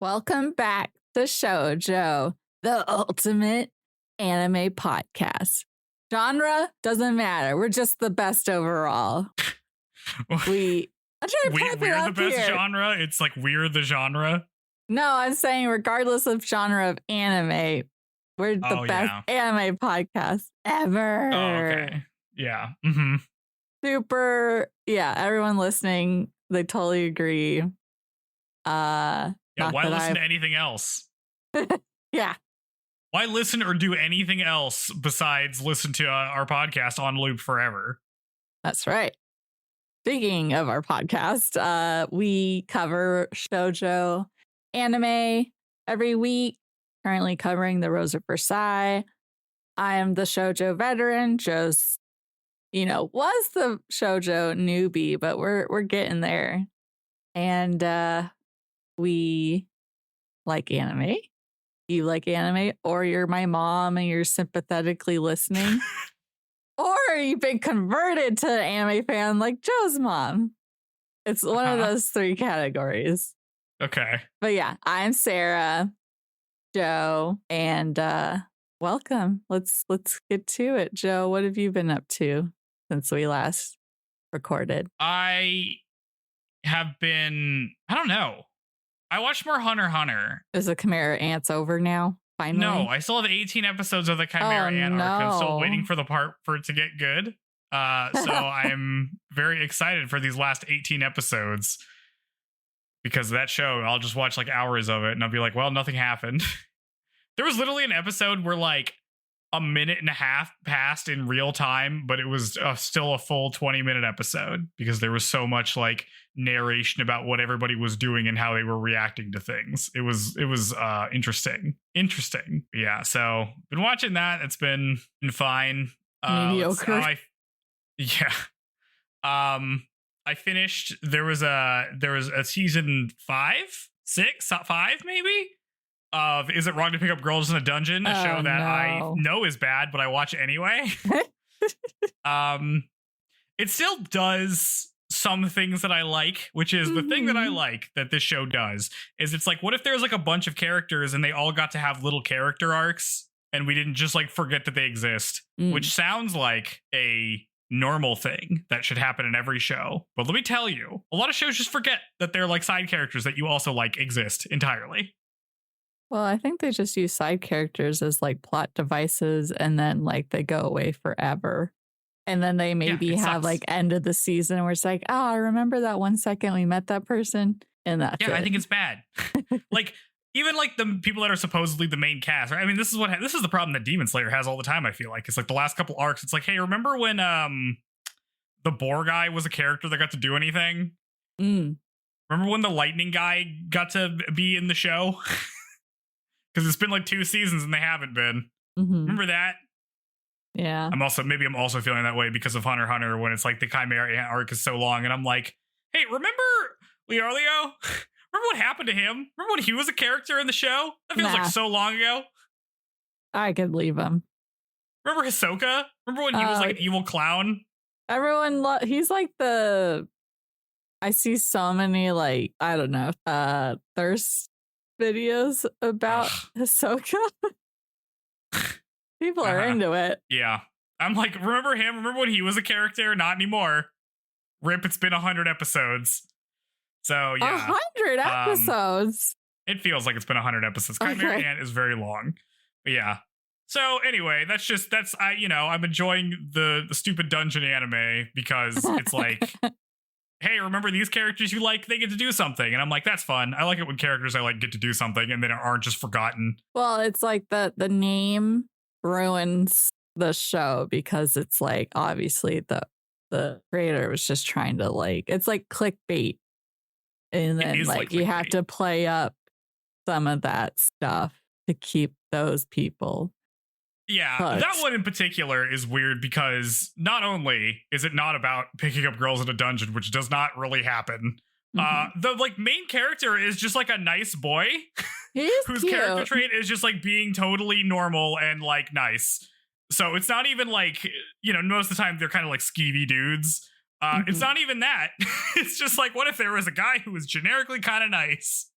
Welcome back to Shoujo, the ultimate anime podcast. Genre doesn't matter. We're just the best overall. I'm trying to we're the best genre. It's like we're the genre. No, I'm saying regardless of genre of anime, we're the best anime podcast ever. Oh, okay. Yeah. Mm-hmm. Super. Yeah. Everyone listening, they totally agree. Why listen to anything else? Yeah. Why listen or do anything else besides listen to our podcast on loop forever? That's right. Speaking of our podcast, we cover shoujo anime every week, currently covering the Rose of Versailles. I am the shoujo veteran, was the shoujo newbie, but we're getting there. And we like anime. You like anime, or you're my mom and you're sympathetically listening. Or you've been converted to an anime fan like Joe's mom. It's one of those three categories. Okay. But yeah, I'm Sarah, Joe, and welcome. Let's get to it. Joe, what have you been up to since we last recorded? I don't know. I watched more Hunter x Hunter. Is the Chimera Ants over now? Finally? No, I still have 18 episodes of the Chimera Ant arc. I'm still waiting for the part for it to get good. So I'm very excited for these last 18 episodes because of that show. I'll just watch like hours of it and I'll be like, well, nothing happened. There was literally an episode where like a minute and a half passed in real time, but it was still a full 20-minute episode because there was so much like narration about what everybody was doing and how they were reacting to things. It was interesting. Yeah. So been watching that. It's been fine. Mediocre. I finished. There was a season 5 maybe. Of Is It Wrong to Pick Up Girls in a Dungeon, a show that I know is bad, but I watch anyway. It still does some things that I like, which is the thing that I like that this show does is it's like, what if there's like a bunch of characters and they all got to have little character arcs and we didn't just like forget that they exist, which sounds like a normal thing that should happen in every show. But let me tell you, a lot of shows just forget that they're like side characters that you also like exist entirely. Well, I think they just use side characters as like plot devices and then like they go away forever. And then they maybe have like end of the season where it's like, oh, I remember that 1 second we met that person. And that's it. I think it's bad. Like even like the people that are supposedly the main cast, right? I mean, this is the problem that Demon Slayer has all the time, I feel like. It's like the last couple arcs. It's like, hey, remember when the boar guy was a character that got to do anything? Remember when the lightning guy got to be in the show? Because it's been like 2 seasons and they haven't been. Remember that? Yeah. I'm also feeling that way because of Hunter x Hunter when it's like the Chimera arc is so long and I'm like, hey, remember Leolio? Remember what happened to him? Remember when he was a character in the show? That feels like so long ago. I could leave him. Remember Hisoka? Remember when he was like an evil clown? Everyone he's like I see so many like, I don't know, thirst videos about Hisoka. People are into it. Yeah. I'm like, remember him? Remember when he was a character? Not anymore. Rip, it's been 100 episodes. So, yeah. 100 episodes? It feels like it's been 100 episodes. Chimera Ant is very long. But yeah. So, anyway, I'm enjoying the stupid dungeon anime because it's like, hey, remember these characters you like? They get to do something. And I'm like, that's fun. I like it when characters I like get to do something and then aren't just forgotten. Well, it's like the name ruins the show because it's like, obviously the creator was just trying to like, it's like clickbait. And then like you have to play up some of that stuff to keep those people. Yeah, that one in particular is weird because not only is it not about picking up girls in a dungeon, which does not really happen, the like main character is just like a nice boy whose cute. Character trait is just like being totally normal and like nice. So it's not even like, most of the time they're kind of like skeevy dudes. It's not even that. It's just like, what if there was a guy who was generically kind of nice?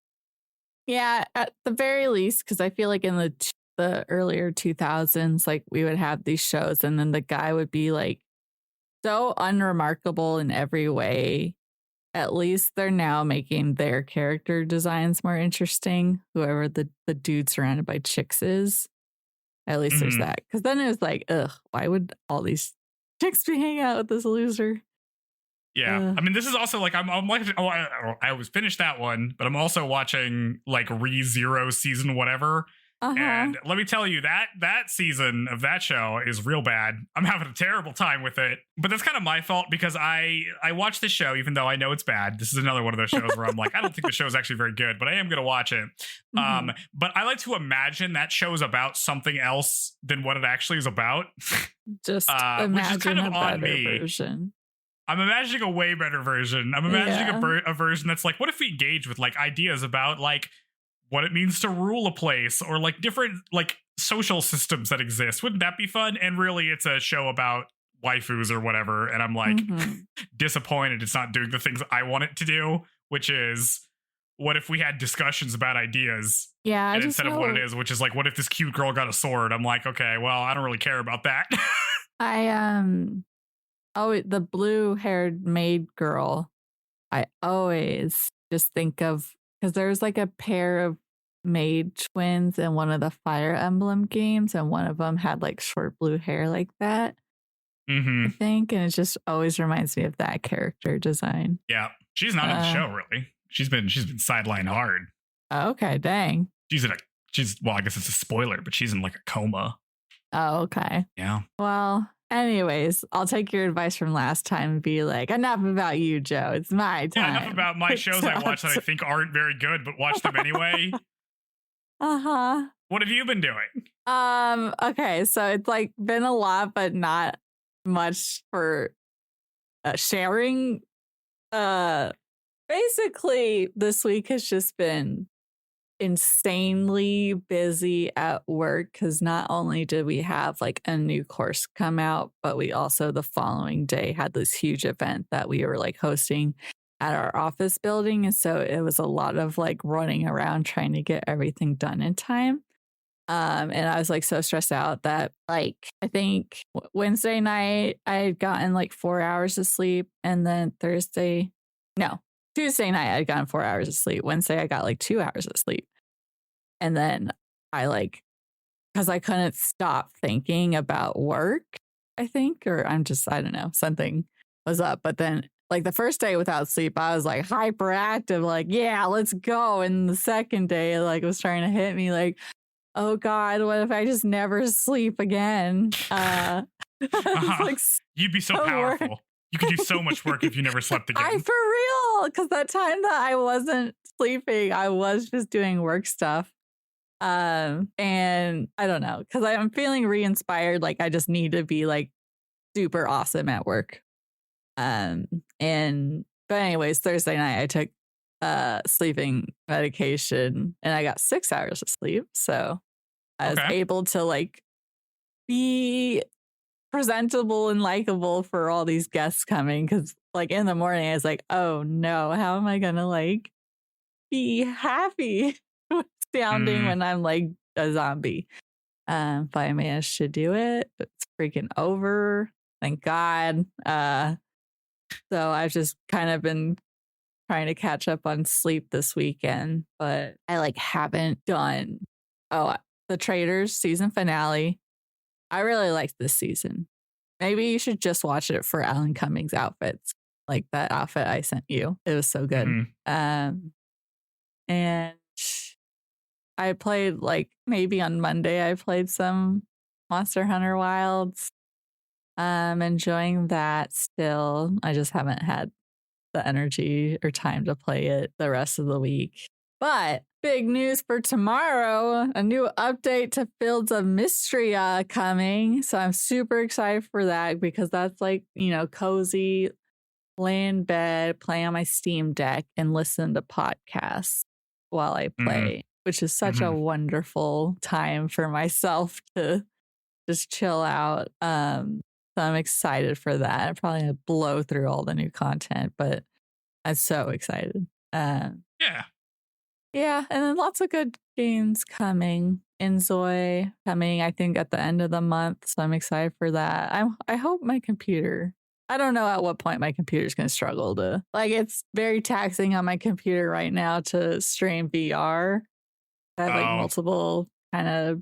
Yeah, at the very least, because I feel like in the earlier 2000s, like we would have these shows and then the guy would be like so unremarkable in every way. At least they're now making their character designs more interesting. Whoever the dude surrounded by chicks is. At least there's that. Because then it was like, ugh, why would all these chicks be hanging out with this loser? Yeah. I mean, this is also like, I'm like, oh, I was finished that one, but I'm also watching like ReZero season whatever. And let me tell you, that season of that show is real bad. I'm having a terrible time with it. But that's kind of my fault because I watch this show, even though I know it's bad. This is another one of those shows where I'm like, I don't think the show is actually very good, but I am going to watch it. But I like to imagine that show is about something else than what it actually is about. Just imagine which is kind of a on better me. Version. I'm imagining a way better version. I'm imagining a version that's like, what if we engage with like ideas about like what it means to rule a place or like different like social systems that exist? Wouldn't that be fun? And really, it's a show about waifus or whatever. And I'm like disappointed it's not doing the things I want it to do, which is what if we had discussions about ideas? Yeah. And instead of what it is, which is like, what if this cute girl got a sword? I'm like, okay, well, I don't really care about that. The blue-haired maid girl, I always just think of, because there's like a pair of maid twins in one of the Fire Emblem games, and one of them had like short blue hair like that, I think, and it just always reminds me of that character design. Yeah, she's not in the show, really. She's been sidelined hard. Okay, dang. Well, I guess it's a spoiler, but she's in like a coma. Oh, okay. Yeah. Well, anyways, I'll take your advice from last time and be like, enough about you, Joe. It's my time. Yeah, enough about my shows I watch that I think aren't very good, but watch them anyway. What have you been doing? Okay, so it's like been a lot, but not much for sharing. Basically, this week has just been insanely busy at work because not only did we have like a new course come out, but we also the following day had this huge event that we were like hosting at our office building. And so it was a lot of like running around trying to get everything done in time. And I was like so stressed out that like I think Wednesday night I had gotten like 4 hours of sleep, and then Tuesday night I had gotten 4 hours of sleep. Wednesday I got like 2 hours of sleep. And then I like, because I couldn't stop thinking about work, I think, or I don't know, something was up. But then like the first day without sleep, I was like hyperactive, like, yeah, let's go. And the second day, like was trying to hit me like, oh God, what if I just never sleep again? Like, you'd be so powerful. You could do so much work if you never slept again. For real. Because that time that I wasn't sleeping, I was just doing work stuff. And I don't know, because I'm feeling re-inspired. Like I just need to be like super awesome at work. But anyways, Thursday night I took sleeping medication and I got 6 hours of sleep. So I was able to like be presentable and likable for all these guests coming, because like in the morning I was like, oh no, how am I gonna like be happy sounding when I'm like a zombie? But I managed to do it. It's freaking over, thank God. So I've just kind of been trying to catch up on sleep this weekend, but I like haven't done the Traitors season finale. I really liked this season. Maybe you should just watch it for Alan Cummings outfits, like that outfit I sent you. It was so good. And I played like maybe on Monday I played some Monster Hunter Wilds. Enjoying that still. I just haven't had the energy or time to play it the rest of the week. But big news for tomorrow, a new update to Fields of Mystery coming. So I'm super excited for that, because that's like, cozy, lay in bed, play on my Steam Deck and listen to podcasts while I play, which is such a wonderful time for myself to just chill out. So I'm excited for that. I'm probably going to blow through all the new content, but I'm so excited. Yeah. Yeah, and then lots of good games coming. Inzoi coming, I think, at the end of the month. So I'm excited for that. I hope my computer. I don't know at what point my computer's going to struggle to. Like, it's very taxing on my computer right now to stream VR. I have like multiple kind of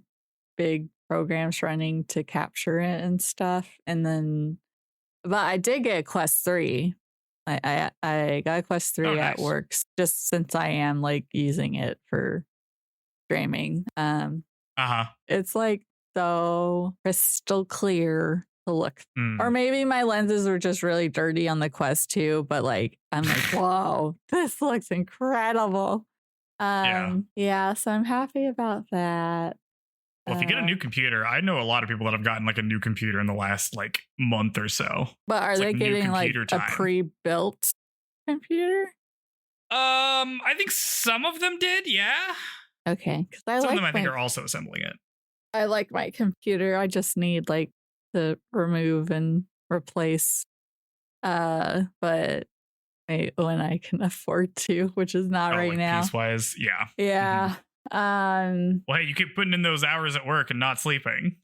big programs running to capture it and stuff. And then, but I did get a Quest 3. I got a Quest 3 at work just since I am like using it for streaming. It's like so crystal clear to look. Or maybe my lenses were just really dirty on the Quest 2, but like I'm like, whoa, this looks incredible. Yeah, so I'm happy about that. Well, if you get a new computer, I know a lot of people that have gotten like a new computer in the last like month or so. But are they getting like a pre-built computer? I think some of them did, yeah. Okay, because some of them I think are also assembling it. I like my computer. I just need like to remove and replace. But when I can afford to, which is not right now. Piece-wise, yeah. Yeah. Well, hey, you keep putting in those hours at work and not sleeping.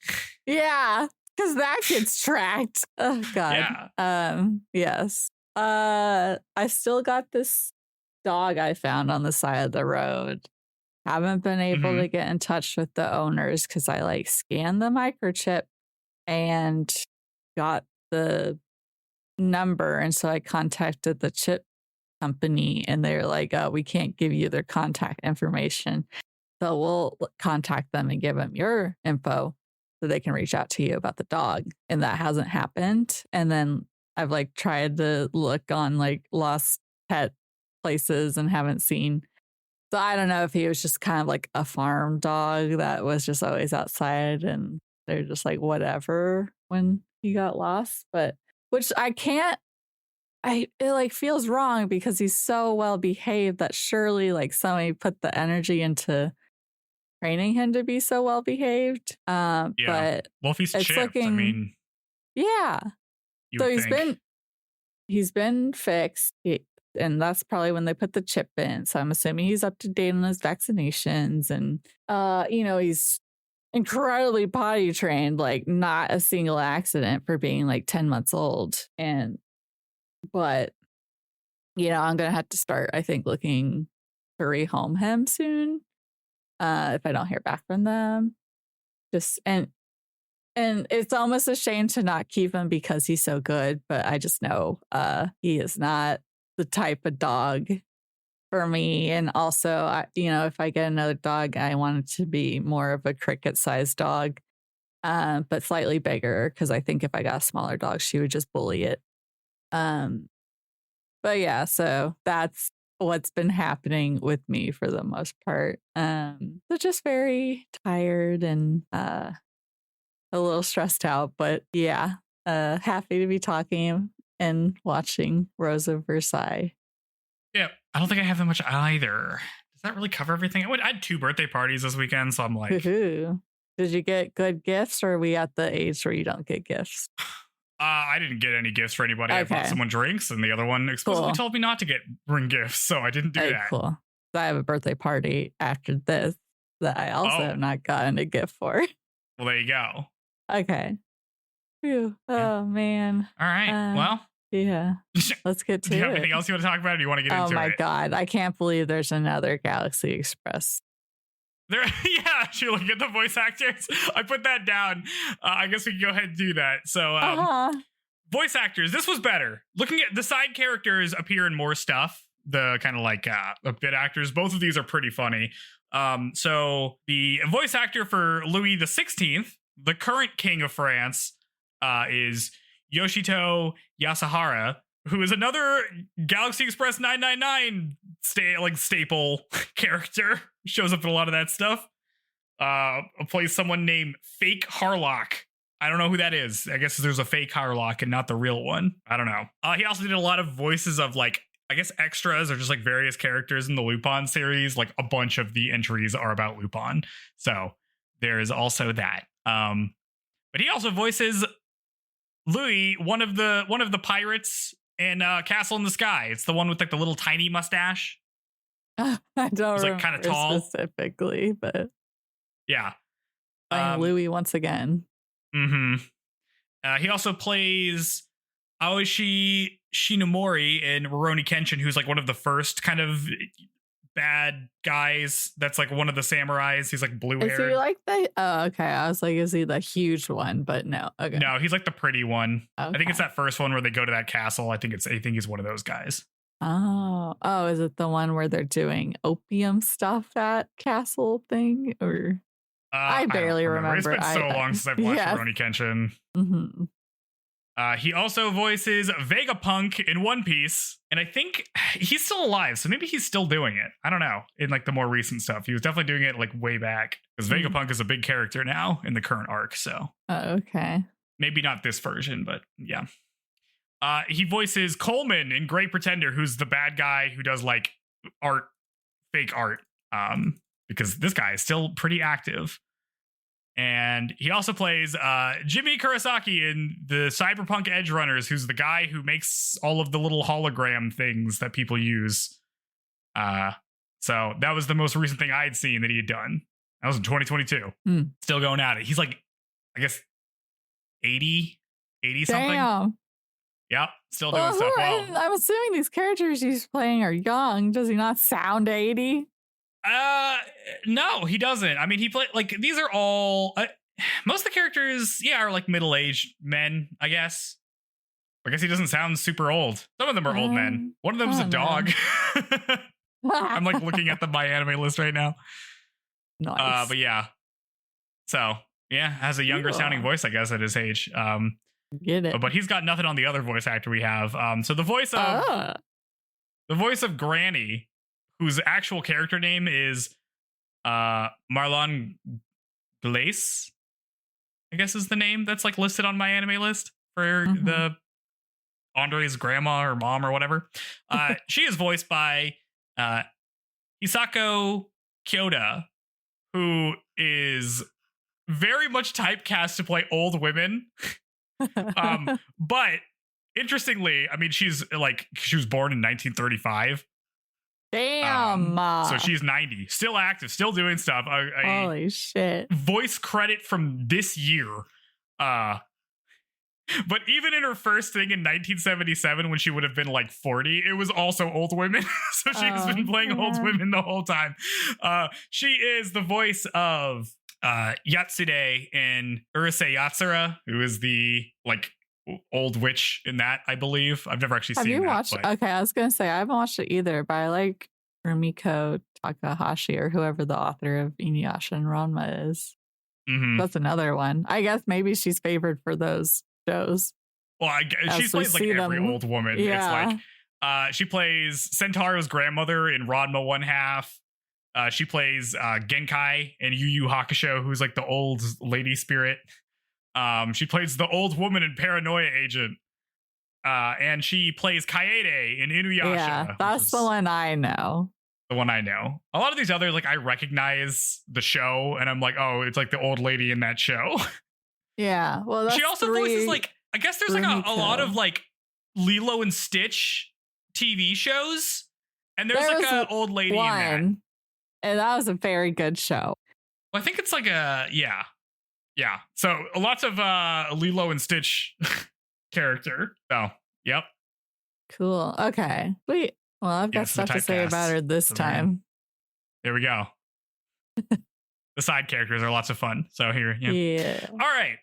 Yeah, because that gets tracked. Oh God. Yeah. Yes. I still got this dog I found on the side of the road. Haven't been able to get in touch with the owners because I like scanned the microchip and got the number, and so I contacted the chip company, and they're like, we can't give you their contact information. So we'll contact them and give them your info so they can reach out to you about the dog. And that hasn't happened. And then I've like tried to look on like lost pet places and haven't seen. So I don't know if he was just kind of like a farm dog that was just always outside and they're just like whatever when he got lost. But which I can't. It like feels wrong because he's so well behaved that surely like somebody put the energy into training him to be so well behaved. But well, if he's chipped, I mean, yeah. So he's been fixed, and that's probably when they put the chip in. So I'm assuming he's up to date on his vaccinations, and he's incredibly potty trained, like not a single accident for being like 10 months old. But I'm gonna have to start, I think, looking to rehome him soon. If I don't hear back from them. And it's almost a shame to not keep him because he's so good, but I just know he is not the type of dog for me. And also, if I get another dog, I want it to be more of a cricket-sized dog, but slightly bigger, because I think if I got a smaller dog, she would just bully it. But yeah, so that's what's been happening with me for the most part. So just very tired and a little stressed out, but yeah, happy to be talking and watching Rose of Versailles. Yeah, I don't think I have that much either. Does that really cover everything? I had 2 birthday parties this weekend, so I'm like... Did you get good gifts, or are we at the age where you don't get gifts? I didn't get any gifts for anybody. Okay. I bought someone drinks, and the other one explicitly told me not to bring gifts, so I didn't do that. Cool. So I have a birthday party after this that I also have not gotten a gift for. Well, there you go. Okay. Phew. Oh, man. All right. Well. Yeah. Let's get to it. Do you have anything else you want to talk about, or do you want to get into it? Oh, my God. I can't believe there's another Galaxy Express. Should you look at the voice actors? I put that down. I guess we can go ahead and do that. So, voice actors, this was better. Looking at the side characters appear in more stuff. The kind of like bit actors, both of these are pretty funny. So the voice actor for Louis XVI, the current king of France, is Yoshito Yasuhara, who is another Galaxy Express 999 staple character. Shows up in a lot of that stuff. Plays someone named Fake Harlock. I don't know who that is. I guess there's a fake Harlock and not the real one. I don't know. He also did a lot of voices of like, I guess extras or just like various characters in the Lupin series. Like a bunch of the entries are about Lupin. So there is also that. But he also voices Louis, one of the pirates in Castle in the Sky. It's the one with like the little tiny mustache. I don't He's like kind of tall specifically, but yeah. playing Louis once again. He also plays Aoshi Shinomori in Rurouni Kenshin, who's like one of the first kind of bad guys. That's like one of the samurais. He's like blue hair. Is he like the? Oh, okay. I was like, is he the huge one? But no. Okay. No, he's like the pretty one. Okay. I think it's that first one where they go to that castle. I think he's one of those guys. Oh, is it the one where they're doing opium stuff at castle thing? Or I barely remember. It's been so long since I've watched Rurouni Kenshin. Mm-hmm. He also voices Vegapunk in One Piece, and I think he's still alive, so maybe he's still doing it. I don't know. In like the more recent stuff, he was definitely doing it like way back because Vegapunk is a big character now in the current arc. So, okay, maybe not this version, but yeah. He voices Coleman in Great Pretender, who's the bad guy who does like fake art. Because this guy is still pretty active. And he also plays Jimmy Kurosaki in the Cyberpunk Edge Runners, who's the guy who makes all of the little hologram things that people use. So that was the most recent thing I had seen that he had done. That was in 2022. Still going at it. He's like, I guess, 80 something. Damn. Yep, still doing stuff well. I'm assuming these characters he's playing are young. Does he not sound 80? No, he doesn't. I mean, he played like these are all most of the characters, are like middle-aged men, I guess. I guess he doesn't sound super old. Some of them are old men. One of them's a dog. I'm like looking at the My Anime list right now. Nice. But yeah. So, yeah, has a younger sounding voice, I guess, at his age. Get it. But he's got nothing on the other voice actor we have. So the voice of Granny, whose actual character name is Marlon Glace, I guess is the name that's like listed on My Anime list for the Andre's grandma or mom or whatever. She is voiced by Hisako Kyoda, who is very much typecast to play old women. But interestingly, I mean, she was born in 1935. Damn. So she's 90, still active, still doing stuff. Holy shit. Voice credit from this year. But even in her first thing in 1977, when she would have been like 40, it was also old women. So she's been playing old women the whole time. She is the voice of Yatsude in Urusei Yatsura, who is the like old witch in that, I believe. I've never actually seen that. Have you watched? Okay, I was gonna say I haven't watched it either, but I like Rumiko Takahashi or whoever the author of Inuyasha and Ranma is. That's another one. I guess maybe she's favored for those shows. Well, she plays like every old woman. Yeah. It's like she plays Sentaro's grandmother in Ranma One Half. She plays Genkai in Yu Yu Hakusho, who's like the old lady spirit. She plays the old woman in Paranoia Agent. And she plays Kaede in Inuyasha. Yeah, that's the one I know. The one I know. A lot of these other, like, I recognize the show, and I'm like, oh, it's like the old lady in that show. Yeah, well, that's she also voices, like, I guess there's like a lot of like Lilo and Stitch TV shows, and there's like an old lady in that. And that was a very good show. Well, I think it's like yeah. So lots of Lilo and Stitch character. So, yep. Cool. Okay. Wait. Well, I've got stuff to say about her this time. There we go. The side characters are lots of fun. So here, yeah. All right.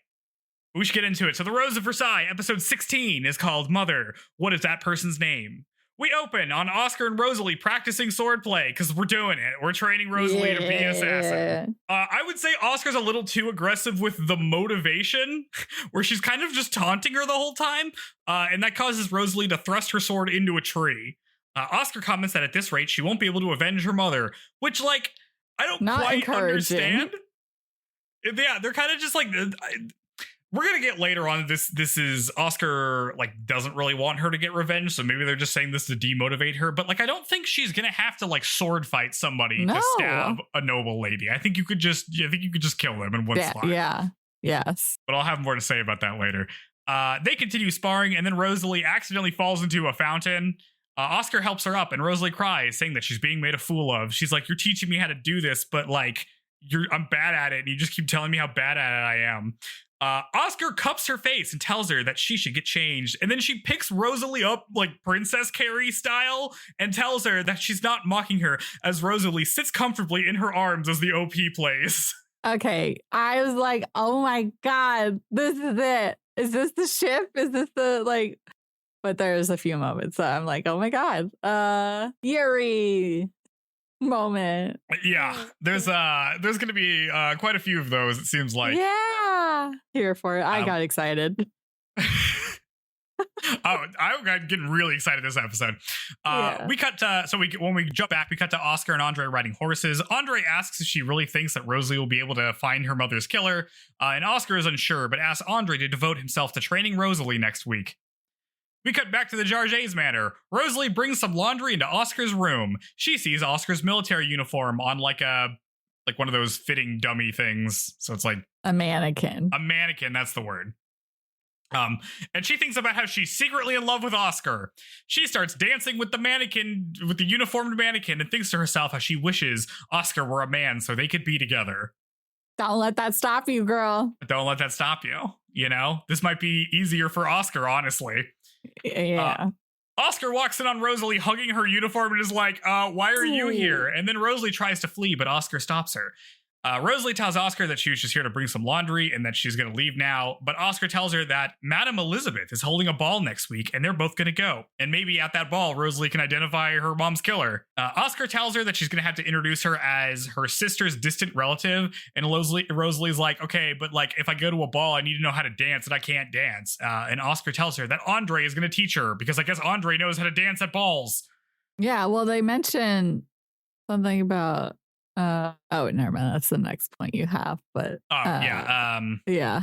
We should get into it. So the Rose of Versailles, episode 16, is called Mother, What is that person's name? We open on Oscar and Rosalie practicing swordplay because we're doing it. We're training Rosalie to be an assassin. I would say Oscar's a little too aggressive with the motivation, where she's kind of just taunting her the whole time. And that causes Rosalie to thrust her sword into a tree. Oscar comments that at this rate, she won't be able to avenge her mother, which, like, I don't quite understand. Yeah, they're kind of just like... We're going to get later on this is Oscar, like, doesn't really want her to get revenge, so maybe they're just saying this to demotivate her, but, like, I don't think she's going to have to, like, sword fight somebody to stab a noble lady. I think you could just kill them in one slot. Yeah. Yes. But I'll have more to say about that later. They continue sparring, and then Rosalie accidentally falls into a fountain, Oscar helps her up, and Rosalie cries, saying that she's being made a fool of. She's like, "You're teaching me how to do this, but like, I'm bad at it, and you just keep telling me how bad at it I am." Oscar cups her face and tells her that she should get changed. And then she picks Rosalie up like Princess Carrie style and tells her that she's not mocking her, as Rosalie sits comfortably in her arms as the OP plays. Okay, I was like, oh my God, this is it. Is this the ship? Is this the like? But there's a few moments that I'm like, oh my God, Yuri moment. Yeah, there's gonna be quite a few of those, it seems like. Yeah, here for it. I got excited. I'm getting really excited this episode. We cut to, when we jump back, we cut to Oscar and Andre riding horses. Andre asks if she really thinks that Rosalie will be able to find her mother's killer, and Oscar is unsure, but asks Andre to devote himself to training Rosalie next week. We cut back to the Jarget's manor. Rosalie brings some laundry into Oscar's room. She sees Oscar's military uniform on like one of those fitting dummy things. So it's like a mannequin. A mannequin, that's the word. And she thinks about how she's secretly in love with Oscar. She starts dancing with the mannequin, with the uniformed mannequin, and thinks to herself how she wishes Oscar were a man so they could be together. Don't let that stop you, girl. Don't let that stop you. You know, this might be easier for Oscar, honestly. Yeah. Oscar walks in on Rosalie hugging her uniform and is like, why are you here? And then Rosalie tries to flee, but Oscar stops her. Rosalie tells Oscar that she was just here to bring some laundry and that she's going to leave now. But Oscar tells her that Madame Elizabeth is holding a ball next week and they're both going to go. And maybe at that ball, Rosalie can identify her mom's killer. Oscar tells her that she's going to have to introduce her as her sister's distant relative. And Rosalie's like, okay, but like if I go to a ball, I need to know how to dance and I can't dance. And Oscar tells her that Andre is going to teach her because I guess Andre knows how to dance at balls. Yeah, well, they mentioned something about never mind. That's the next point you have. But yeah.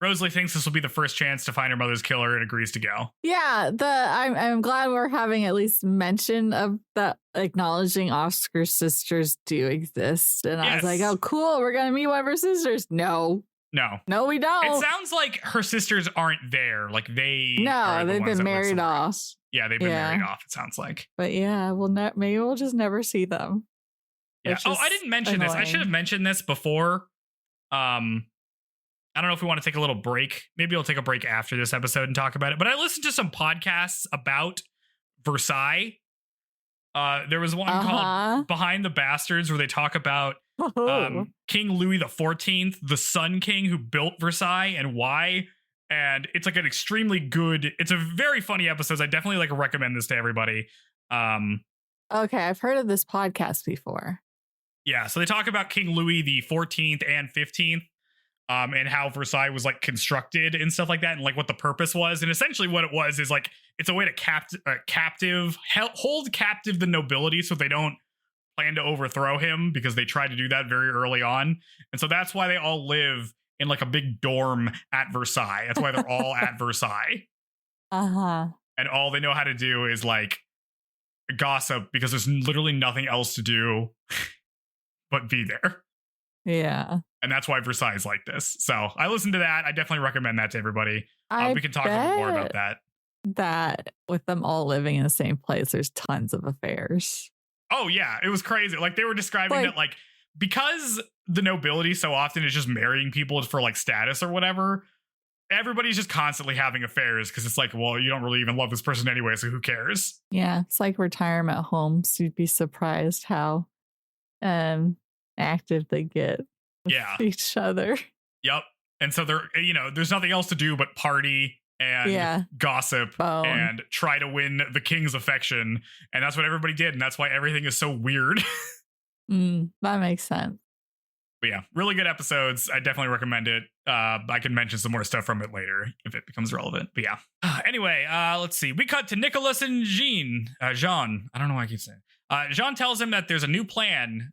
Rosalie thinks this will be the first chance to find her mother's killer and agrees to go. Yeah, I'm glad we're having at least mention of that, acknowledging Oscar's sisters do exist. And I was like, oh, cool, we're gonna meet one of her sisters. No, we don't. It sounds like her sisters aren't there. Like they've been married off. Yeah, they've been married off. It sounds like. But yeah, maybe we'll just never see them. Yeah. Oh, I didn't mention this. I should have mentioned this before. I don't know if we want to take a little break. Maybe we'll take a break after this episode and talk about it. But I listened to some podcasts about Versailles. There was one called Behind the Bastards where they talk about King Louis XIV, the Sun King who built Versailles and why. And it's like an extremely good, it's a very funny episode. I definitely recommend this to everybody. Okay, I've heard of this podcast before. Yeah, so they talk about King Louis the 14th and 15th, and how Versailles was constructed and stuff like that, and what the purpose was. And essentially what it was is it's a way to hold captive the nobility so they don't plan to overthrow him, because they tried to do that very early on. And so that's why they all live in a big dorm at Versailles. That's why they're all at Versailles. And all they know how to do is gossip, because there's literally nothing else to do but be there. Yeah. And that's why Versailles is like this. So I listened to that. I definitely recommend that to everybody. We can talk a bit more about that. That with them all living in the same place, there's tons of affairs. Oh yeah, it was crazy. They were describing that because the nobility so often is just marrying people for status or whatever, everybody's just constantly having affairs, because it's well, you don't really even love this person anyway, so who cares? Yeah, it's like retirement homes. You'd be surprised how active they get with each other. Yep. And so they're, there's nothing else to do but party and gossip and try to win the king's affection. And that's what everybody did. And that's why everything is so weird. That makes sense. But yeah, really good episodes. I definitely recommend it. I can mention some more stuff from it later if it becomes relevant. But yeah. Anyway, let's see. We cut to Nicholas and Jeanne. Jeanne. I don't know why I keep saying. Jeanne tells him that there's a new plan.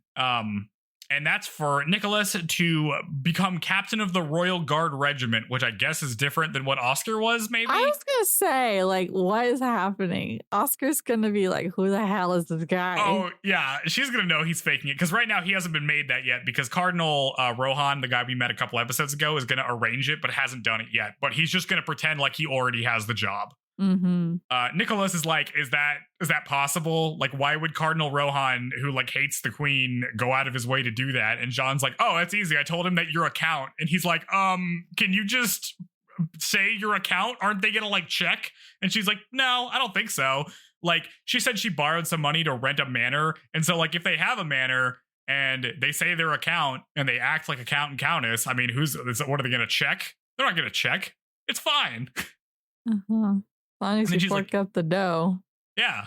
And that's for Nicholas to become captain of the Royal Guard Regiment, which I guess is different than what Oscar was, maybe? I was going to say, what is happening? Oscar's going to be who the hell is this guy? Oh, yeah. She's going to know he's faking it, because right now he hasn't been made that yet, because Cardinal Rohan, the guy we met a couple episodes ago, is going to arrange it, but hasn't done it yet. But he's just going to pretend like he already has the job. Nicholas is like, is that possible? Like, why would Cardinal Rohan, who like hates the queen, go out of his way to do that? And Jeanne's like, oh, that's easy. I told him that your account. And he's like, can you just say your account? Aren't they gonna like check? And she's like, no, I don't think so. Like, she said she borrowed some money to rent a manor. And so like, if they have a manor and they say their account and they act like a count and countess, I mean, what are they gonna check? They're not gonna check. It's fine. As long as you fork up the dough. Yeah.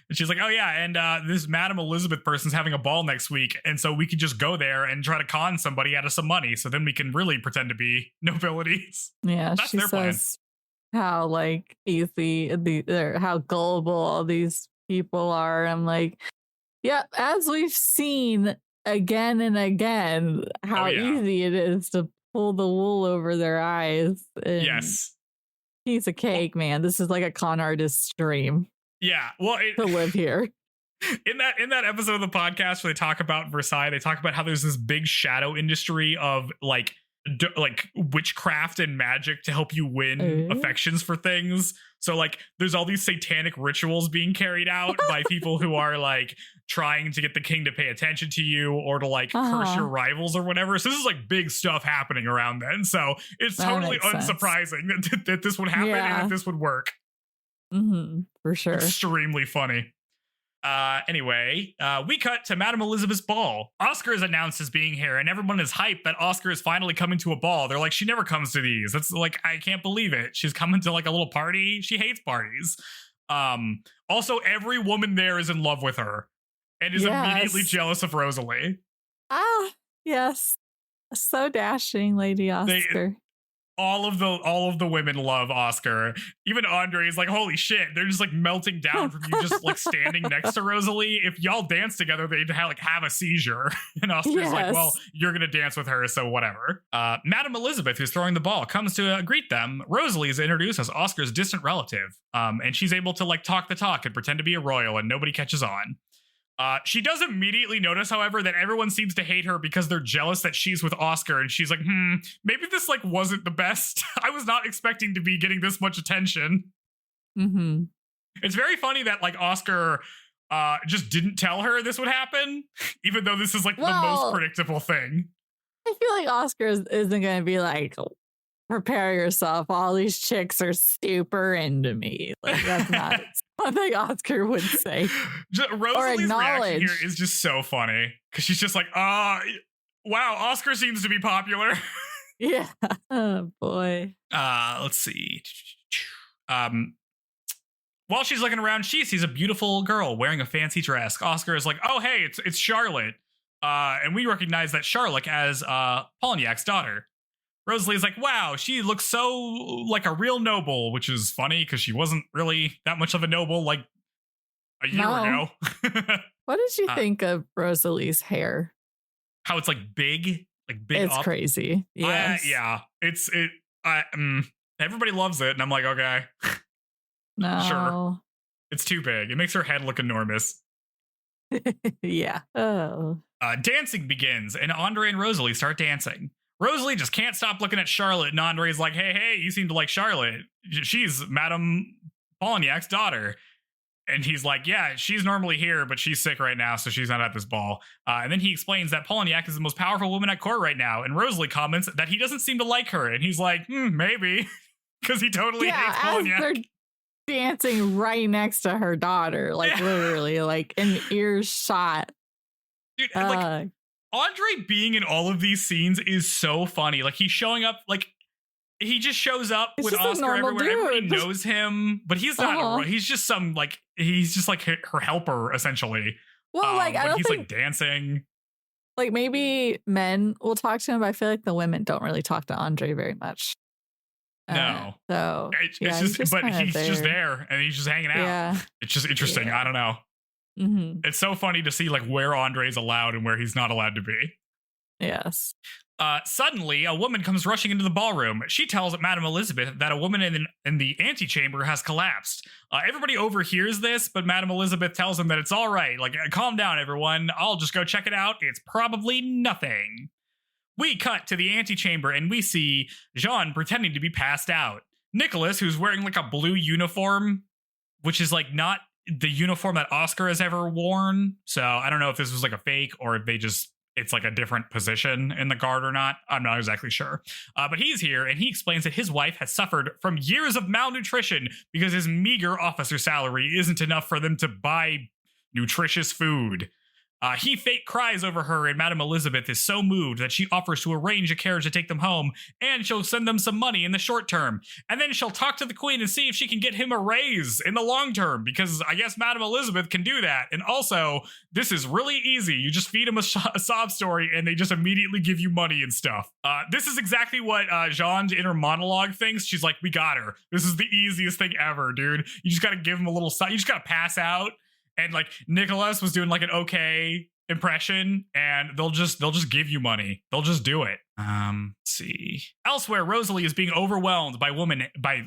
And she's like, oh yeah, and this Madame Elizabeth person's having a ball next week, and so we could just go there and try to con somebody out of some money, so then we can really pretend to be nobilities. Yeah, that's she their says plan. How like easy, how gullible all these people are. I'm like, yeah, as we've seen again and again, how easy it is to pull the wool over their eyes. Yes. Piece of cake, man. This is like a con artist's dream. Yeah, well, to live here. In that episode of the podcast where they talk about Versailles, they talk about how there's this big shadow industry of like witchcraft and magic to help you win affections for things. So like there's all these satanic rituals being carried out by people who are like trying to get the king to pay attention to you or to like curse your rivals or whatever. So this is like big stuff happening around then. So it's totally unsurprising that this would happen and that this would work. For sure. Extremely funny. Anyway, we cut to Madame Elizabeth's ball. Oscar is announced as being here, and everyone is hyped that Oscar is finally coming to a ball. They're like, she never comes to these. That's like, I can't believe it. She's coming to like a little party. She hates parties. Also, every woman there is in love with her and is immediately jealous of Rosalie. Ah, yes. So dashing, Lady Oscar. All of the women love Oscar. Even Andre is like, holy shit, they're just like melting down from you just like standing next to Rosalie. If y'all dance together, they'd have a seizure. And Oscar's like, well, you're gonna dance with her, so whatever. Madame Elizabeth, who's throwing the ball, comes to greet them. Rosalie is introduced as Oscar's distant relative. And she's able to like talk the talk and pretend to be a royal, and nobody catches on. She does immediately notice, however, that everyone seems to hate her because they're jealous that she's with Oscar, and she's like, maybe this like wasn't the best. I was not expecting to be getting this much attention. It's very funny that like Oscar just didn't tell her this would happen, even though this is like the most predictable thing. I feel like Oscar isn't going to be like, prepare yourself. All these chicks are super into me. Like, that's not something Oscar would say. Rosalie's reaction here is just so funny because she's just like, wow, Oscar seems to be popular. Yeah. Oh, boy. Let's see. While she's looking around, she sees a beautiful girl wearing a fancy dress. Oscar is like, oh, hey, it's Charlotte. And we recognize that Charlotte as Polignac's daughter. Rosalie's like, wow, she looks so like a real noble, which is funny because she wasn't really that much of a noble like a year ago. What did you think of Rosalie's hair? How it's like big it's up. Crazy. Yes. Yeah. Everybody loves it. And I'm like, okay. No. Sure. It's too big. It makes her head look enormous. Yeah. Oh. Dancing begins and Andre and Rosalie start dancing. Rosalie just can't stop looking at Charlotte, and Andre's like, hey, you seem to like Charlotte. She's Madame Polignac's daughter. And he's like, yeah, she's normally here, but she's sick right now, so she's not at this ball. And then he explains that Polignac is the most powerful woman at court right now. And Rosalie comments that he doesn't seem to like her. And he's like, maybe, because he totally hates Polignac. They're dancing right next to her daughter, like literally, like in earshot. Dude, like Andre being in all of these scenes is so funny. Like he's showing up, like he just shows up with Oscar everywhere. Dude. Everybody knows him, but he's not. He's just some like he's just like her helper essentially. Well, like I don't he's think, like dancing. Like maybe men will talk to him, but I feel like the women don't really talk to Andre very much. No, so it's just but he's just there and he's just hanging out. Yeah. It's just interesting. I don't know. Mm-hmm. It's so funny to see like where Andre's allowed and where he's not allowed to be. Yes. Suddenly, a woman comes rushing into the ballroom. She tells Madame Elizabeth that a woman in the antechamber has collapsed. Everybody overhears this, but Madame Elizabeth tells them that it's all right. Like, calm down, everyone. I'll just go check it out. It's probably nothing. We cut to the antechamber and we see Jeanne pretending to be passed out. Nicholas, who's wearing like a blue uniform, which is like not the uniform that Oscar has ever worn. So I don't know if this was like a fake or if it's like a different position in the guard or not. I'm not exactly sure. But he's here and he explains that his wife has suffered from years of malnutrition because his meager officer salary isn't enough for them to buy nutritious food. He fake cries over her, and Madame Elizabeth is so moved that she offers to arrange a carriage to take them home, and she'll send them some money in the short term. And then she'll talk to the Queen and see if she can get him a raise in the long term, because I guess Madame Elizabeth can do that. And also, this is really easy. You just feed them a sob story, and they just immediately give you money and stuff. This is exactly what Jeanne's inner monologue thinks. She's like, we got her. This is the easiest thing ever, dude. You just got to give him a little, you just got to pass out. And like Nicholas was doing like an okay impression, and they'll just give you money. They'll just do it. Let's see. Elsewhere, Rosalie is being overwhelmed by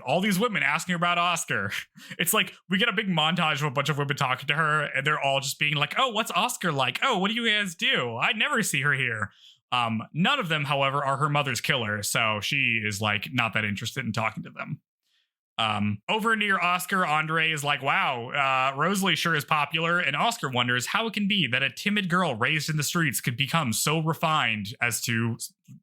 all these women asking her about Oscar. It's like we get a big montage of a bunch of women talking to her, and they're all just being like, "Oh, what's Oscar like? Oh, what do you guys do? I never see her here." None of them, however, are her mother's killer, so she is like not that interested in talking to them. Over near Oscar, Andre is like, wow, Rosalie sure is popular, and Oscar wonders how it can be that a timid girl raised in the streets could become so refined as to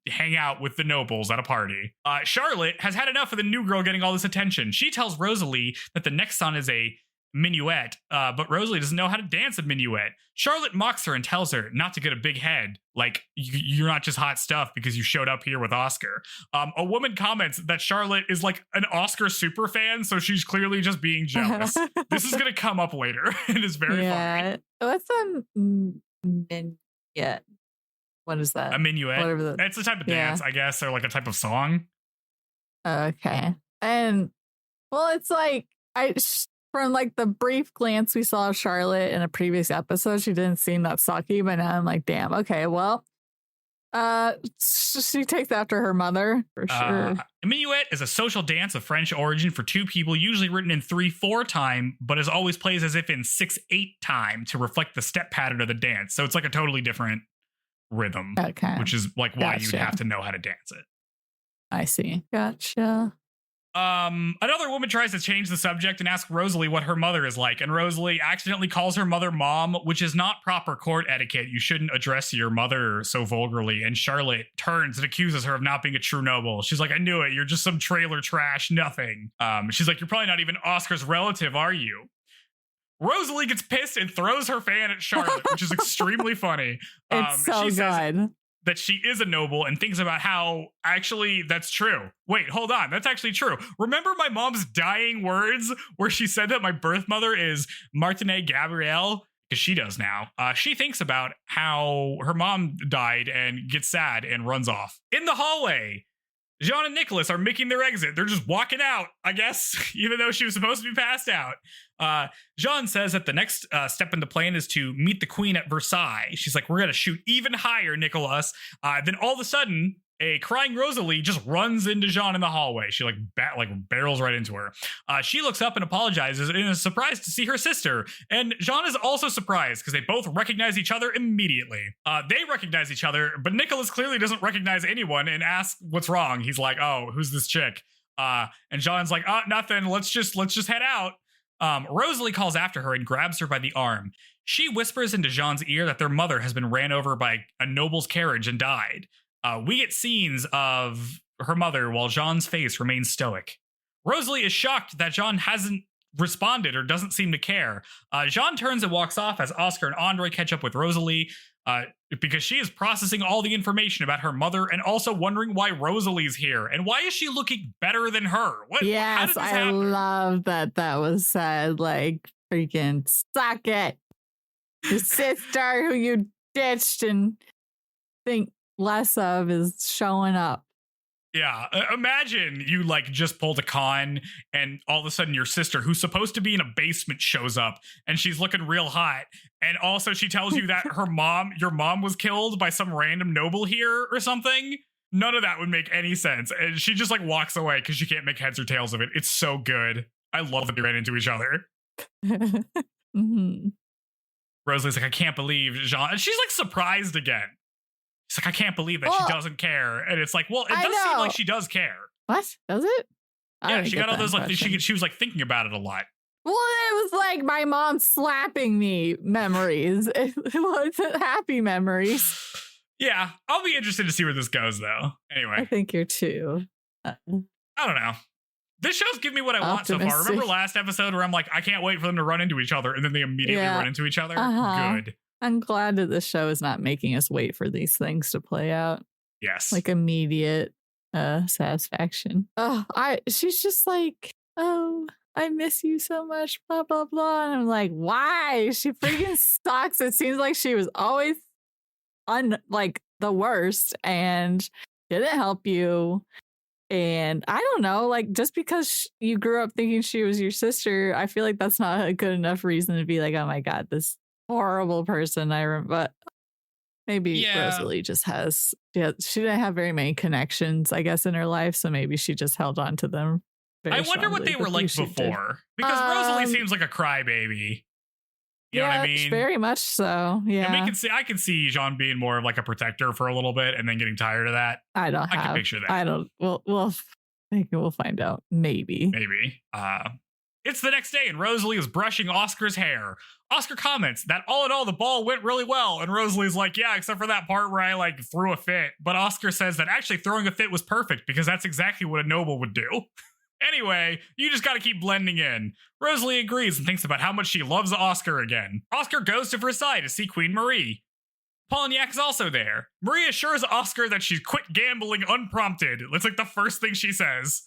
hang out with the nobles at a party. Charlotte has had enough of the new girl getting all this attention. She tells Rosalie that the next song is a minuet, but Rosalie doesn't know how to dance a minuet. Charlotte mocks her and tells her not to get a big head, like you're not just hot stuff because you showed up here with Oscar. A woman comments that Charlotte is like an Oscar super fan, so she's clearly just being jealous. This is gonna come up later. It is very funny. What's a minuet? What is that? A minuet? It's a type of dance, I guess, or like a type of song. Okay. And well, it's like from like the brief glance we saw of Charlotte in a previous episode, she didn't seem that sucky, but now I'm like, damn, okay, well, she takes after her mother for sure. A minuet is a social dance of French origin for two people, usually written in 3/4 time, but is always plays as if in 6/8 time to reflect the step pattern of the dance. So it's like a totally different rhythm, which is like why you'd have to know how to dance it. I see. Gotcha. Another woman tries to change the subject and ask Rosalie what her mother is like, and Rosalie accidentally calls her mother mom, which is not proper court etiquette. You shouldn't address your mother so vulgarly. And Charlotte turns and accuses her of not being a true noble. She's like, I knew it. You're just some trailer trash, nothing. She's like, you're probably not even Oscar's relative, are you? Rosalie gets pissed and throws her fan at Charlotte, which is extremely funny. It's so good. That she is a noble and thinks about how actually that's true. Wait, hold on. That's actually true. Remember my mom's dying words where she said that my birth mother is Martinet Gabrielle? Because she does now. She thinks about how her mom died and gets sad and runs off. In the hallway, Jeanne and Nicholas are making their exit. They're just walking out, I guess, even though she was supposed to be passed out. Jeanne says that the next step in the plan is to meet the Queen at Versailles. She's like, we're going to shoot even higher, Nicholas. Then all of a sudden, a crying Rosalie just runs into Jeanne in the hallway. She like barrels right into her. She looks up and apologizes and is surprised to see her sister. And Jeanne is also surprised because they both recognize each other immediately. They recognize each other, but Nicholas clearly doesn't recognize anyone and asks what's wrong. He's like, oh, who's this chick? And Jeanne's like, oh, nothing. Let's just head out. Rosalie calls after her and grabs her by the arm. She whispers into Jeanne's ear that their mother has been ran over by a noble's carriage and died. We get scenes of her mother while Jeanne's face remains stoic. Rosalie is shocked that Jeanne hasn't responded or doesn't seem to care. Jeanne turns and walks off as Oscar and Andre catch up with Rosalie because she is processing all the information about her mother and also wondering why Rosalie's here and why is she looking better than her? Yes, I love that was said. Like, freaking suck it. Your sister who you ditched and think less of is showing up. Yeah, imagine you like just pulled a con and all of a sudden your sister, who's supposed to be in a basement, shows up and she's looking real hot. And also she tells you that your mom was killed by some random noble here or something. None of that would make any sense. And she just like walks away because she can't make heads or tails of it. It's so good. I love that they ran into each other. Mm-hmm. Rosalie's like, I can't believe Jeanne. And she's like surprised again. She's like, I can't believe that she doesn't care. And it's like, well, it does seem like she does care. What? Does it? Yeah, she got all those like she was like thinking about it a lot. Well, it was like my mom slapping me memories. It wasn't happy memories. Yeah, I'll be interested to see where this goes, though. Anyway. I think you're too. I don't know. This show's giving me what I want so far. Remember last episode where I'm like, I can't wait for them to run into each other, and then they immediately run into each other? Good. I'm glad that this show is not making us wait for these things to play out. Yes. Like immediate satisfaction. She's just like, oh, I miss you so much, blah, blah, blah. And I'm like, why? She freaking sucks. It seems like she was always like the worst and didn't help you. And I don't know, like, just because you grew up thinking she was your sister, I feel like that's not a good enough reason to be like, oh my God, this horrible person. But maybe Rosalie just she didn't have very many connections, I guess, in her life. So maybe she just held on to them. I wonder what they were like before, because Rosalie seems like a crybaby. You know what I mean? Very much so. Yeah. And I can see Jeanne being more of like a protector for a little bit and then getting tired of that. I can picture that. I don't. We'll find out. Maybe. It's the next day and Rosalie is brushing Oscar's hair. Oscar comments that all in all, the ball went really well. And Rosalie's like, yeah, except for that part where I like threw a fit. But Oscar says that actually throwing a fit was perfect because that's exactly what a noble would do. Anyway, you just gotta keep blending in. Rosalie agrees and thinks about how much she loves Oscar again. Oscar goes to Versailles to see Queen Marie. Polignac is also there. Marie assures Oscar that she's quit gambling unprompted. It's like the first thing she says.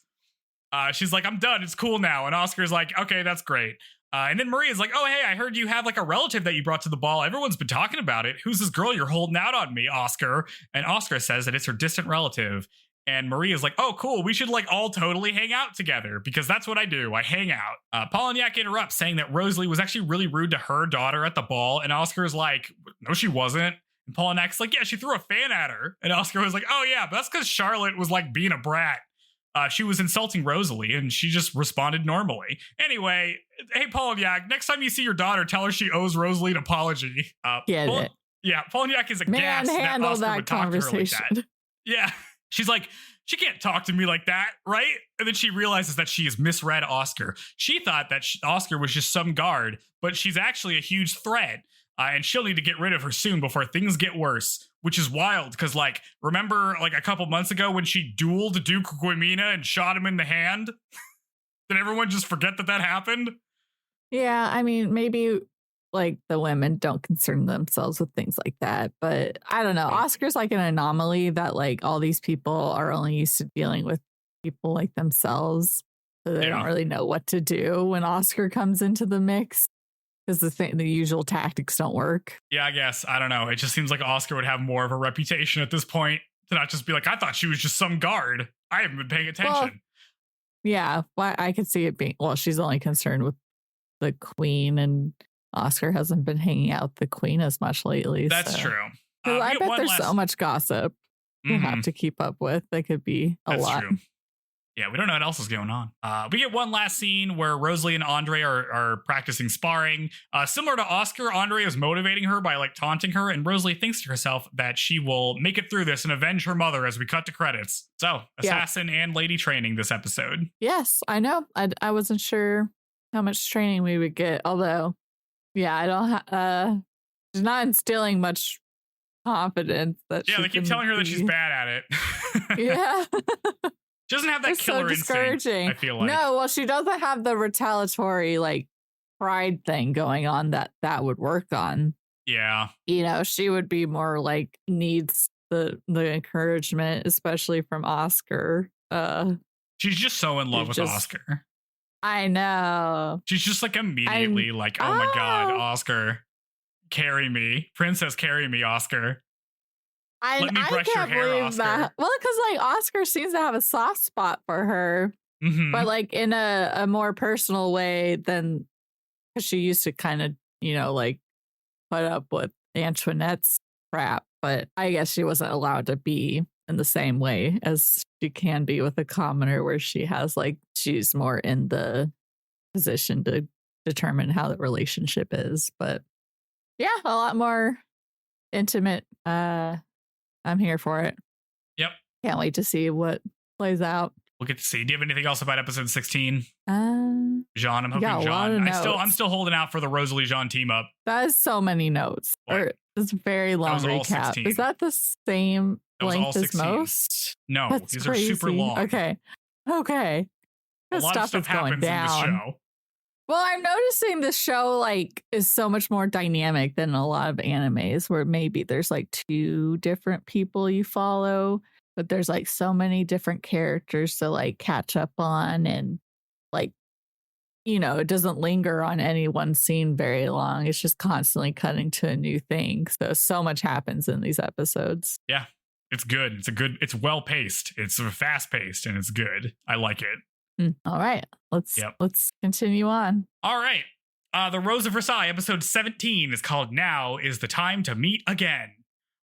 She's like, I'm done, it's cool now. And Oscar's like, okay, that's great. And then Marie is like, oh, hey, I heard you have like a relative that you brought to the ball. Everyone's been talking about it. Who's this girl you're holding out on me, Oscar? And Oscar says that it's her distant relative. And Marie is like, oh, cool. We should like all totally hang out together because that's what I do. I hang out. Polignac interrupts saying that Rosalie was actually really rude to her daughter at the ball. And Oscar's like, no, she wasn't. And Polignac's like, yeah, she threw a fan at her. And Oscar was like, oh, yeah, but that's because Charlotte was like being a brat. She was insulting Rosalie and she just responded normally. Anyway, hey, Polignac, next time you see your daughter, tell her she owes Rosalie an apology. Yeah, Polignac is aghast that Oscar would talk to her like that. Yeah. She's like, she can't talk to me like that, right? And then she realizes that she has misread Oscar. She thought that Oscar was just some guard, but she's actually a huge threat. And she'll need to get rid of her soon before things get worse, which is wild. Because, like, remember, like, a couple months ago when she dueled Duke Guimina and shot him in the hand? Did everyone just forget that happened? Yeah, I mean, maybe like the women don't concern themselves with things like that, but I don't know. Oscar's like an anomaly that like all these people are only used to dealing with people like themselves, so they don't really know what to do when Oscar comes into the mix because the usual tactics don't work. Yeah, I guess. I don't know. It just seems like Oscar would have more of a reputation at this point to not just be like, I thought she was just some guard. I haven't been paying attention. Well, yeah, I could see it being, well, she's only concerned with the queen, and Oscar hasn't been hanging out with the queen as much lately. That's true. I bet there's so much gossip you have to keep up with. That could be a lot. True. Yeah, we don't know what else is going on. We get one last scene where Rosalie and Andre are practicing sparring. Similar to Oscar, Andre is motivating her by like taunting her, and Rosalie thinks to herself that she will make it through this and avenge her mother as we cut to credits. So, assassin and lady training this episode. Yes, I know. I wasn't sure how much training we would get, although, yeah, I don't. She's not instilling much confidence that. Yeah, they keep telling her that she's bad at it. Yeah. She doesn't have that killer instinct, I feel like. No, well, she doesn't have the retaliatory, like, pride thing going on that would work on. Yeah. You know, she would be more, like, needs the encouragement, especially from Oscar. She's just so in love with Oscar. I know. She's just, like, immediately like, oh, my God, Oscar, carry me. Princess, carry me, Oscar. Let me brush your hair, Oscar. That. Well, because like Oscar seems to have a soft spot for her, but like in a more personal way than because she used to kind of, you know, like put up with Antoinette's crap. But I guess she wasn't allowed to be in the same way as she can be with a commoner, where she has like she's more in the position to determine how the relationship is. But yeah, a lot more intimate. I'm here for it. Yep. Can't wait to see what plays out. we'll get to see. Do you have anything else about episode 16? Jeanne, I'm hoping Jeanne. I'm still holding out for the Rosalie Jeanne team up. That is so many notes. It's a very long recap. Is that the same length as most? No, That's these crazy. are super long. Okay. A lot of stuff happens in this show. Well, I'm noticing this show is so much more dynamic than a lot of animes where maybe there's 2 different people you follow, but there's so many different characters to catch up on, and it doesn't linger on any one scene very long. It's just constantly cutting to a new thing. So much happens in these episodes. Yeah, it's good. It's well paced. It's fast paced and it's good. I like it. All right, let's continue on. All right. The Rose of Versailles, episode 17, is called Now is the Time to Meet Again.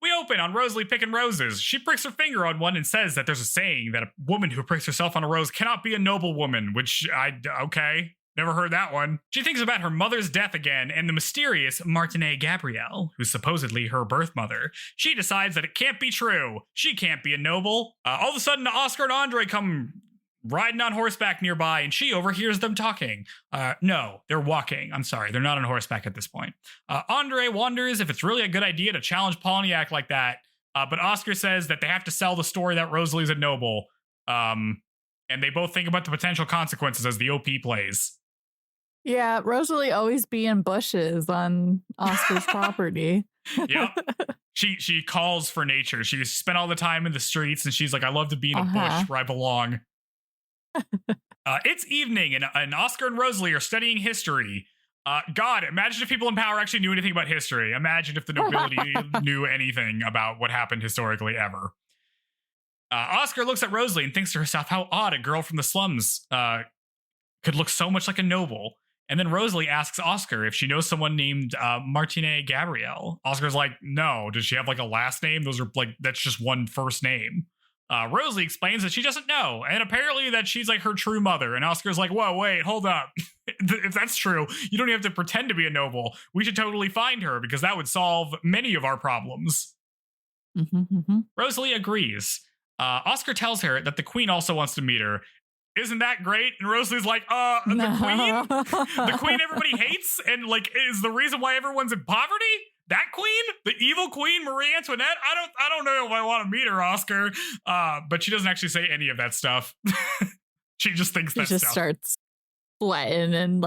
We open on Rosalie picking roses. She pricks her finger on one and says that there's a saying that a woman who pricks herself on a rose cannot be a noble woman, which okay, never heard that one. She thinks about her mother's death again and the mysterious Martinet Gabrielle, who's supposedly her birth mother. She decides that it can't be true. She can't be a noble. All of a sudden, Oscar and Andre come riding on horseback nearby, and she overhears them talking. No, they're walking. I'm sorry, they're not on horseback at this point. Andre wonders if it's really a good idea to challenge Polignac like that, but Oscar says that they have to sell the story that Rosalie's a noble, and they both think about the potential consequences as the OP plays. Yeah, Rosalie always be in bushes on Oscar's property. Yep. She calls for nature. She spent all the time in the streets, and she's like, I love to be in a bush where I belong. It's evening, and Oscar and Rosalie are studying history. God, imagine if people in power actually knew anything about history. Imagine if the nobility knew anything about what happened historically ever. Oscar looks at Rosalie and thinks to herself how odd a girl from the slums could look so much like a noble. And then Rosalie asks Oscar if she knows someone named Martinet Gabrielle. Oscar's like, no. Does she have a last name? Those are that's just one first name. Rosalie explains that she doesn't know, and apparently that she's her true mother. And Oscar's like, whoa, wait, hold up. If that's true, you don't even have to pretend to be a noble. We should totally find her because that would solve many of our problems. Rosalie agrees. Oscar tells her that the queen also wants to meet her. Isn't that great? And Rosalie's like, the queen? The queen everybody hates and is the reason why everyone's in poverty? That queen? The evil queen, Marie Antoinette? I don't know if I want to meet her, Oscar. But she doesn't actually say any of that stuff. She just thinks that stuff. She just starts sweating and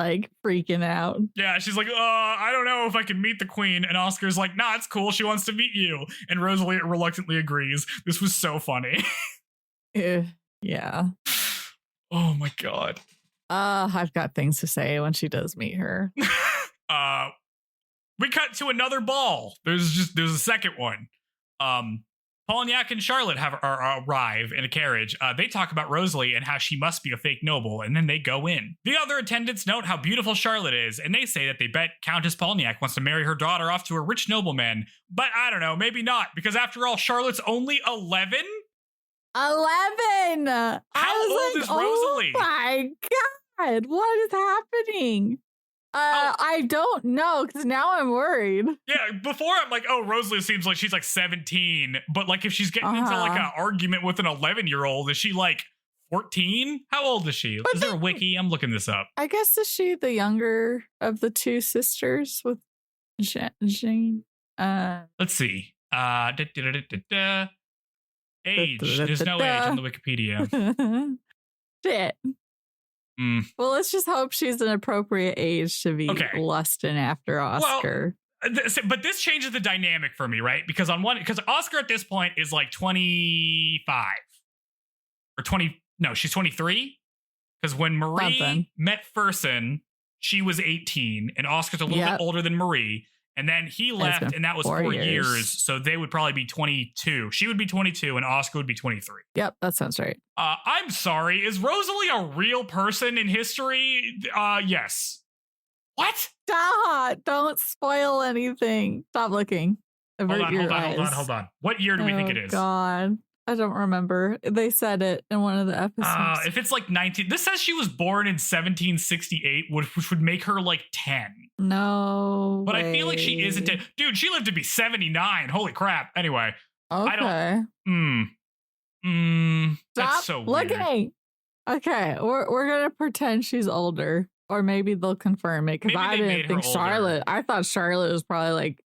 freaking out. Yeah, she's like, I don't know if I can meet the queen. And Oscar's like, nah, it's cool. She wants to meet you. And Rosalie reluctantly agrees. This was so funny. Yeah. Oh my God. I've got things to say when she does meet her. We cut to another ball. There's a second one. Polignac and Charlotte arrive in a carriage. They talk about Rosalie and how she must be a fake noble, and then they go in. The other attendants note how beautiful Charlotte is, and they say that they bet Countess Polignac wants to marry her daughter off to a rich nobleman. But I don't know, maybe not, because after all, Charlotte's only 11? 11! How old is Rosalie? Oh my God, what is happening? I don't know, because now I'm worried. Yeah, before I'm like, oh, Rosalie seems like she's 17, but if she's getting into an argument with an 11-year-old, is she 14? How old is she? Is there a wiki? I'm looking this up. I guess is she the younger of the two sisters with Jeanne? Let's see. Age. There's no age on the Wikipedia. Shit. Well, let's just hope she's an appropriate age to be lusting after Oscar. Well, but this changes the dynamic for me, right? Because Oscar at this point is 25 or 20. No, she's 23. Because when Marie met Fersen, she was 18, and Oscar's a little bit older than Marie. And then he left, and that was 4 years. So they would probably be 22. She would be 22, and Oscar would be 23. Yep, that sounds right. I'm sorry. Is Rosalie a real person in history? Yes. What? Stop! Don't spoil anything. Stop looking. Hold on. What year do we think it is? God. I don't remember. They said it in one of the episodes. If it's 19, this says she was born in 1768, which would make her 10. No, but way. I feel like she isn't. Dude, she lived to be 79. Holy crap. Anyway, okay. I don't. Stop that's so looking. Weird. Okay, we're gonna pretend she's older, or maybe they'll confirm it because I didn't think Charlotte. I thought Charlotte was probably like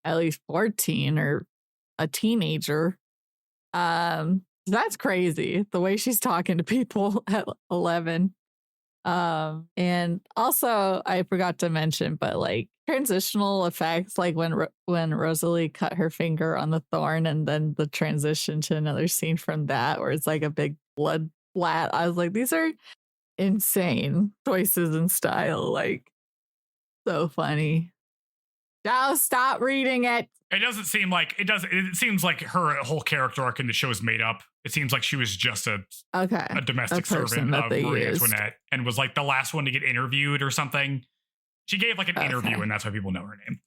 at least 14 or a teenager. That's crazy the way she's talking to people at 11. And also I forgot to mention, but like transitional effects, like when Rosalie cut her finger on the thorn, and then the transition to another scene from that where it's like a big blood splat. I was like, these are insane choices in style. Like, so funny. Now stop reading it. It doesn't seem like it does. It seems like her whole character arc in the show is made up. It seems like she was just a domestic servant of Marie Antoinette and was like the last one to get interviewed or something. She gave like an interview, and that's why people know her name.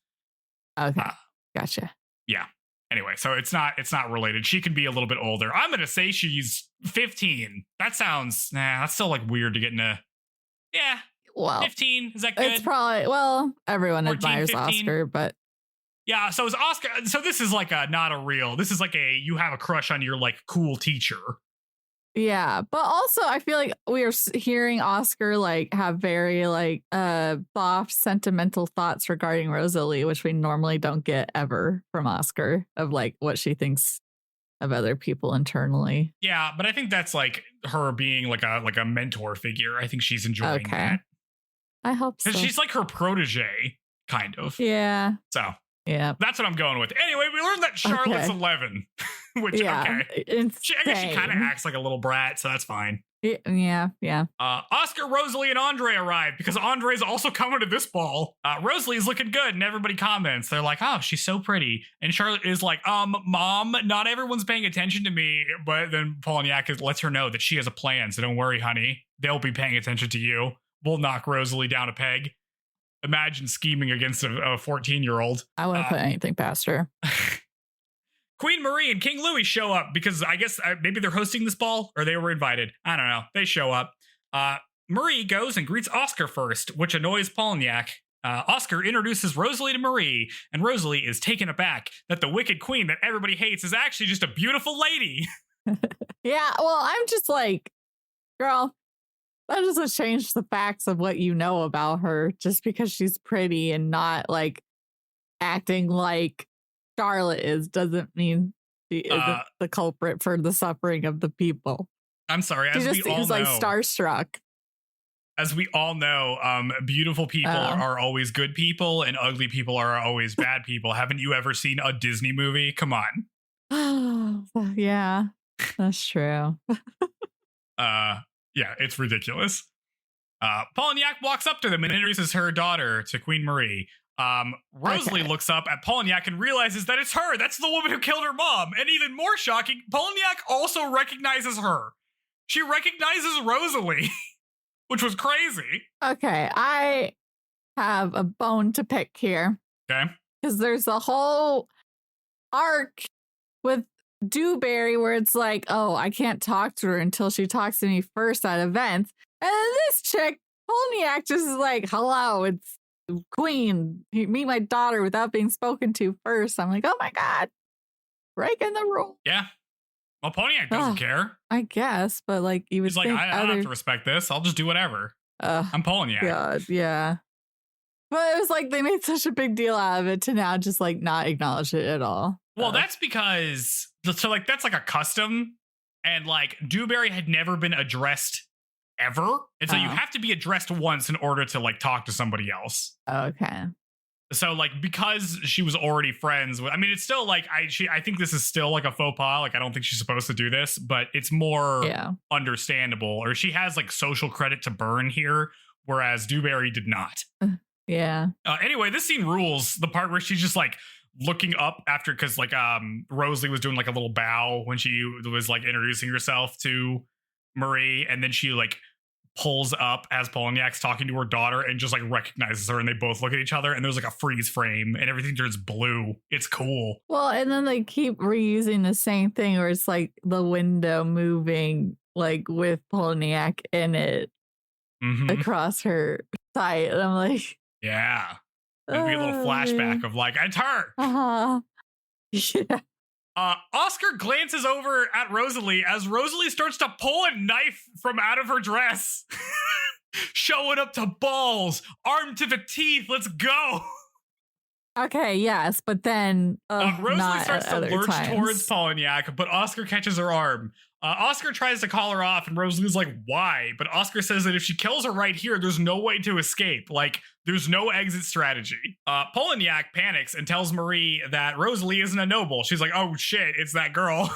Okay, gotcha. Yeah. Anyway, so it's not related. She can be a little bit older. I'm gonna say she's 15. That sounds that's still like weird to get into. Yeah. Well, 15 is that good? It's probably everyone 14, admires 15. Oscar, but. Yeah, so is Oscar. So this is like this is like you have a crush on your like cool teacher. Yeah, but also I feel like we are hearing Oscar like have very like soft sentimental thoughts regarding Rosalie, which we normally don't get ever from Oscar, of like what she thinks of other people internally. Yeah, but I think that's like her being like a mentor figure. I think she's enjoying that. I hope so. Because she's like her protege, kind of. Yeah. So. Yeah, that's what I'm going with. Anyway, we learned that Charlotte's 11, which insane. I guess she kind of acts like a little brat, so that's fine. Yeah. Oscar, Rosalie, and Andre arrive because Andre's also coming to this ball. Rosalie's looking good, and everybody comments. They're like, "Oh, she's so pretty," and Charlotte is like, Mom, not everyone's paying attention to me." But then Polignac lets her know that she has a plan, so don't worry, honey. They'll be paying attention to you. We'll knock Rosalie down a peg. Imagine scheming against a 14-year-old. I wouldn't put anything past her. Queen Marie and King Louis show up because I guess maybe they're hosting this ball or they were invited. I don't know. They show up. Marie goes and greets Oscar first, which annoys Polignac. Oscar introduces Rosalie to Marie, and Rosalie is taken aback that the wicked queen that everybody hates is actually just a beautiful lady. Yeah, well, I'm just like, girl, that doesn't change the facts of what you know about her. Just because she's pretty and not like acting like Charlotte is doesn't mean she isn't the culprit for the suffering of the people. I'm sorry. She just seems like starstruck. As we all know, beautiful people are always good people and ugly people are always bad people. Haven't you ever seen a Disney movie? Come on. Yeah, that's true. Yeah, it's ridiculous. Polignac walks up to them and introduces her daughter to Queen Marie. Rosalie looks up at Polignac and realizes that it's her. That's the woman who killed her mom. And even more shocking, Polignac also recognizes her. She recognizes Rosalie, which was crazy. Okay, I have a bone to pick here. Okay. Because there's a whole arc with Dewberry where it's like, oh, I can't talk to her until she talks to me first at events. And then this chick, Polignac, just is like, hello, it's Queen. Meet my daughter without being spoken to first. I'm like, oh my God. Breaking the rule. Yeah. Well, Polignac doesn't care. I guess, but like you would He's like, I don't have to respect this. I'll just do whatever. I'm Polignac. God, yeah. But it was like they made such a big deal out of it to now just like not acknowledge it at all. Well, that's because that's like a custom, and like Dewberry had never been addressed ever, and so you have to be addressed once in order to like talk to somebody else. Okay. So like because she was already friends with, I mean, it's still like I think this is still like a faux pas. Like I don't think she's supposed to do this, but it's more understandable. Or she has like social credit to burn here, whereas Dewberry did not. Yeah. Anyway, this scene rules. The part where she's just like looking up after, because like Rosalie was doing like a little bow when she was like introducing herself to Marie, and then she like pulls up as Polignac's talking to her daughter and just like recognizes her, and they both look at each other, and there's like a freeze frame and everything turns blue. It's cool. Well, and then they keep reusing the same thing where it's like the window moving like with Polignac in it across her sight, and I'm like, yeah. Maybe a little flashback of like, it's her. Yeah. Oscar glances over at Rosalie as Rosalie starts to pull a knife from out of her dress. Showing up to balls, armed to the teeth. Let's go. Okay, yes, but then Rosalie starts to lurch times. towards Polignac, but Oscar catches her arm. Oscar tries to call her off, and Rosalie's like, why? But Oscar says that if she kills her right here, there's no way to escape. Like, there's no exit strategy. Polignac panics and tells Marie that Rosalie isn't a noble. She's like, oh shit, it's that girl.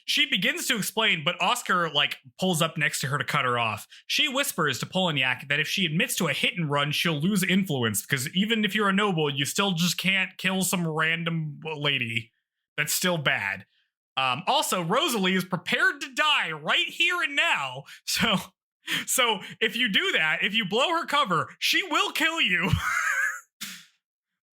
She begins to explain, but Oscar, like, pulls up next to her to cut her off. She whispers to Polignac that if she admits to a hit and run, she'll lose influence, because even if you're a noble, you still just can't kill some random lady. That's still bad. Also, Rosalie is prepared to die right here and now. So if you do that, if you blow her cover, she will kill you.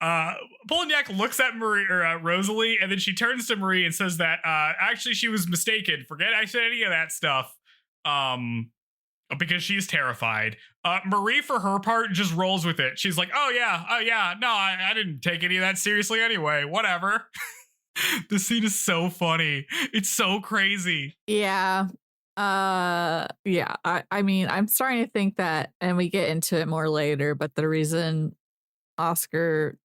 Polignac looks at Rosalie, and then she turns to Marie and says that actually she was mistaken. Forget I said any of that stuff. Because she's terrified. Marie, for her part, just rolls with it. She's like, oh yeah, no, I didn't take any of that seriously anyway. Whatever. The scene is so funny. It's so crazy. Yeah. I mean, I'm starting to think that, and we get into it more later, but the reason Oscar